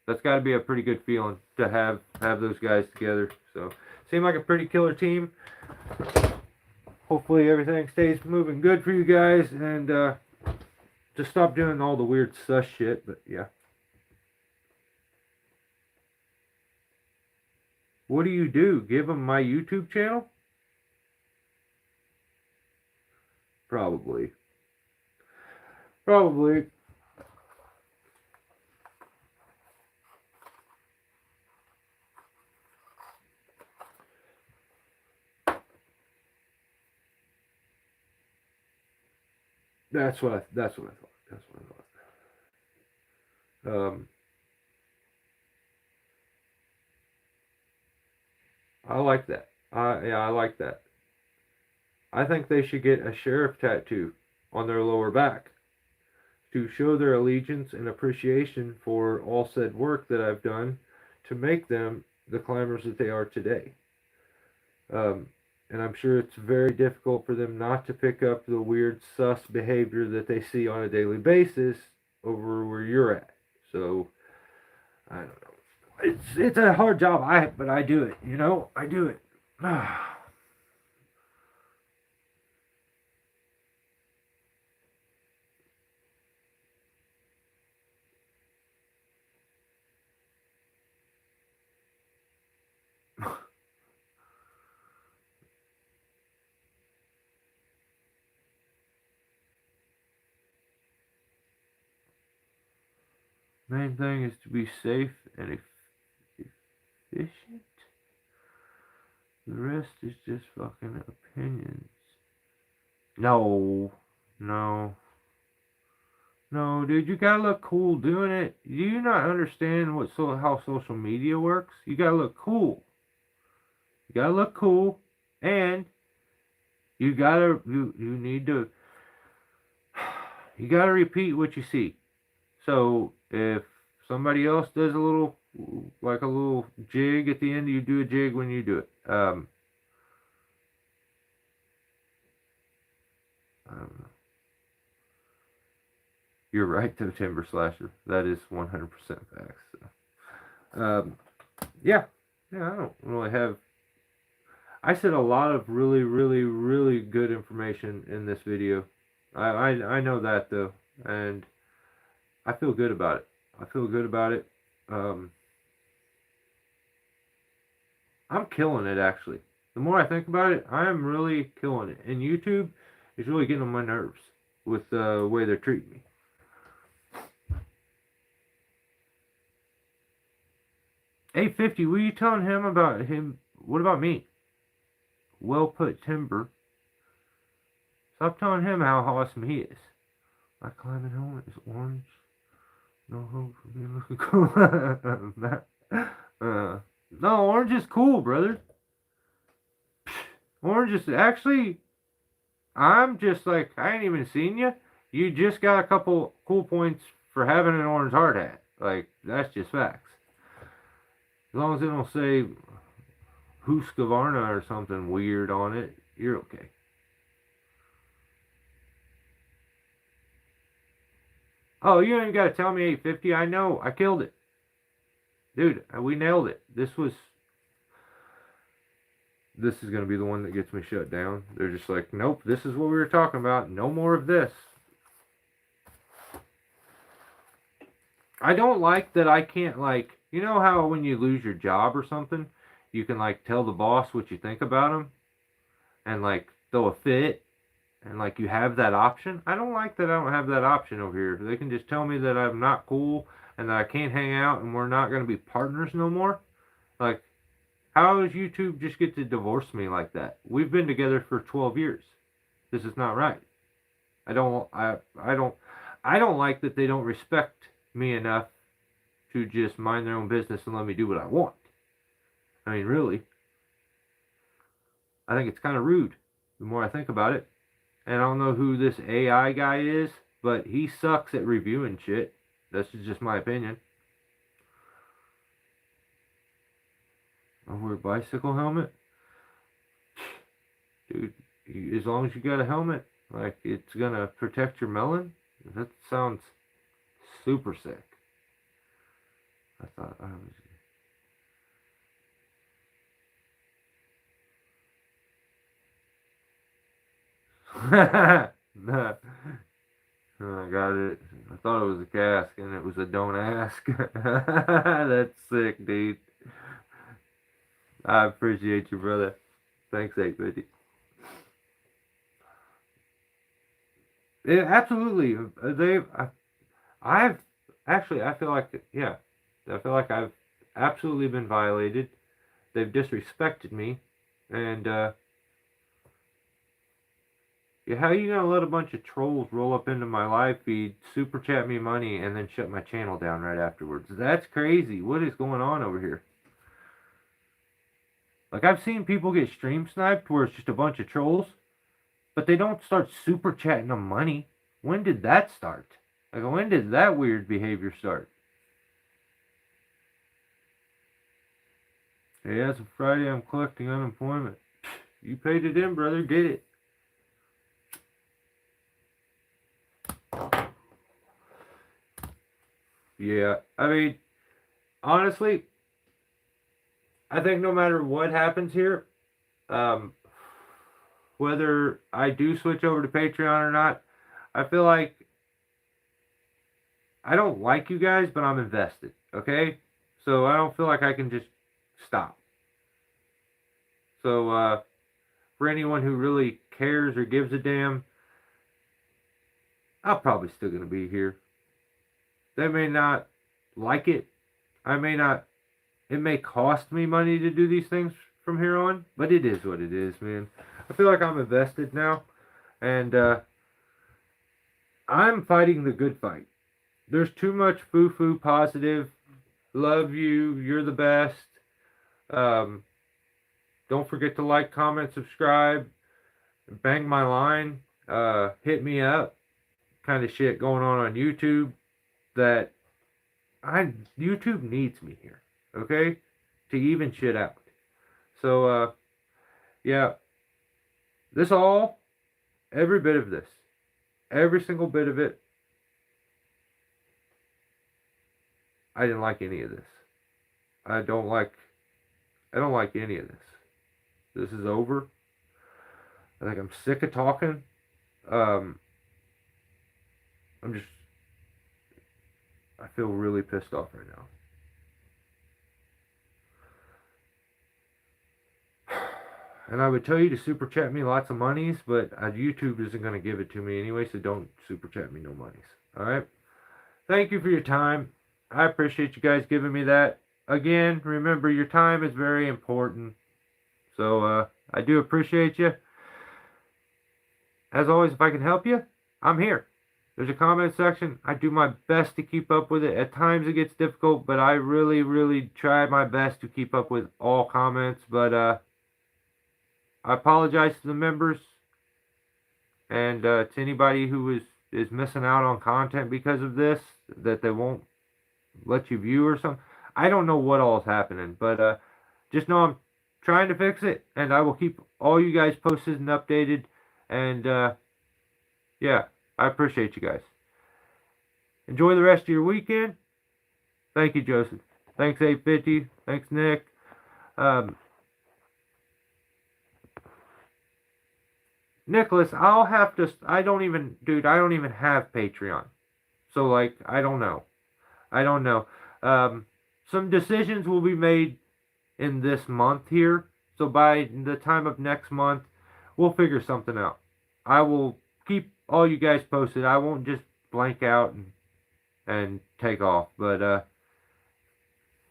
that's got to be a pretty good feeling to have those guys together. So seem like a pretty killer team. Hopefully everything stays moving good for you guys, and just stop doing all the weird sus shit. But yeah. What do you do? Give them my YouTube channel? Probably. That's what I thought. I like that. Yeah, I like that. I think they should get a sheriff tattoo on their lower back to show their allegiance and appreciation for all said work that I've done to make them the climbers that they are today. And I'm sure it's very difficult for them not to pick up the weird sus behavior that they see on a daily basis over where you're at. So, I don't know. It's a hard job, but I do it, you know? I do it. Main thing is to be safe and efficient. The rest is just fucking opinions. No, dude, you gotta look cool doing it. Do you not understand how social media works? You gotta look cool. And you need to. You gotta repeat what you see. So if somebody else does a little jig at the end, you do a jig when you do it. I don't know. You're right, though, Timber Slasher. That is 100% facts. So. Yeah, I don't really have. I said a lot of really, really, really good information in this video. I know that, though, and I feel good about it. I'm killing it, actually. The more I think about it, I am really killing it. And YouTube is really getting on my nerves with the way they're treating me. $850, what are you telling him about him? What about me? Well put, Timber. Stop telling him how awesome he is. My climbing helmet is orange. No hope for me looking cool. No, orange is cool, brother. Orange is actually. I'm just like, I ain't even seen you. You just got a couple cool points for having an orange hard hat. Like, that's just facts. As long as they don't say Husqvarna or something weird on it, you're okay. Oh, you ain't got to tell me 850. I know. I killed it. Dude, we nailed it. This is going to be the one that gets me shut down. They're just like, nope, this is what we were talking about. No more of this. I don't like that I can't, like, you know how when you lose your job or something, you can, like, tell the boss what you think about him and, like, throw a fit and, like, you have that option? I don't like that I don't have that option over here. They can just tell me that I'm not cool and that I can't hang out and we're not going to be partners no more. Like, how does YouTube just get to divorce me like that? We've been together for 12 years. This is not right. I don't like that they don't respect me enough to just mind their own business and let me do what I want. I mean, really. I think it's kind of rude the more I think about it. And I don't know who this AI guy is, but he sucks at reviewing shit. That's just my opinion. I wear a bicycle helmet? Dude, as long as you got a helmet, like, it's gonna protect your melon? That sounds super sick. I thought I was... I got it. I thought it was a cask, and it was a don't ask. That's sick, dude. I appreciate you, brother. Thanks, 850. Yeah, absolutely. I've actually, I feel like, yeah, I feel like I've absolutely been violated. They've disrespected me, and yeah, how are you gonna let a bunch of trolls roll up into my live feed, super chat me money, and then shut my channel down right afterwards? That's crazy. What is going on over here? Like, I've seen people get stream sniped where it's just a bunch of trolls, but they don't start super chatting them money. When did that start? Like, when did that weird behavior start? Hey, as of Friday, I'm collecting unemployment. You paid it in, brother. Get it. Yeah, I mean, honestly, I think no matter what happens here, um, whether I do switch over to Patreon or not, I feel like I don't like you guys, but I'm invested, okay? So I don't feel like I can just stop. So for anyone who really cares or gives a damn, I'm probably still going to be here. They may not like it. I may not. It may cost me money to do these things from here on, but it is what it is, man. I feel like I'm invested now, and I'm fighting the good fight. There's too much foo-foo positive. Love you. You're the best. Um, don't forget to like, comment, subscribe. Bang my line. Hit me up. Kind of shit going on YouTube that YouTube needs me here. Okay? To even shit out. So, yeah. Every bit of this, every single bit of it, I didn't like any of this. I don't like any of this. This is over. I think I'm sick of talking. Um, I feel really pissed off right now. And I would tell you to super chat me lots of monies, but YouTube isn't going to give it to me anyway, so don't super chat me no monies. Alright? Thank you for your time. I appreciate you guys giving me that. Again, remember, your time is very important. So, I do appreciate you. As always, if I can help you, I'm here. There's a comment section. I do my best to keep up with it. At times it gets difficult, but I really, really try my best to keep up with all comments. But, I apologize to the members and to anybody who is missing out on content because of this, that they won't let you view or something. I don't know what all is happening, but just know I'm trying to fix it, and I will keep all you guys posted and updated. And yeah, I appreciate you guys. Enjoy the rest of your weekend. Thank you, Joseph. Thanks, 850. Thanks, Nick. Nicholas, I don't even have Patreon. So, like, I don't know. Some decisions will be made in this month here. So by the time of next month, we'll figure something out. I will keep all you guys posted. I won't just blank out and take off. But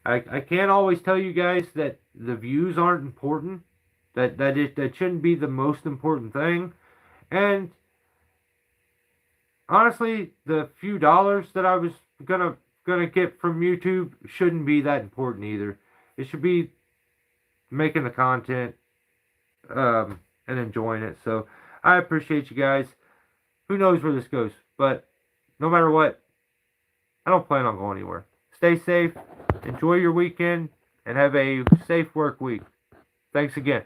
I can't always tell you guys that the views aren't important. That shouldn't be the most important thing. And honestly, the few dollars that I was gonna get from YouTube shouldn't be that important either. It should be making the content and enjoying it. So I appreciate you guys. Who knows where this goes? But no matter what, I don't plan on going anywhere. Stay safe, enjoy your weekend, and have a safe work week. Thanks again.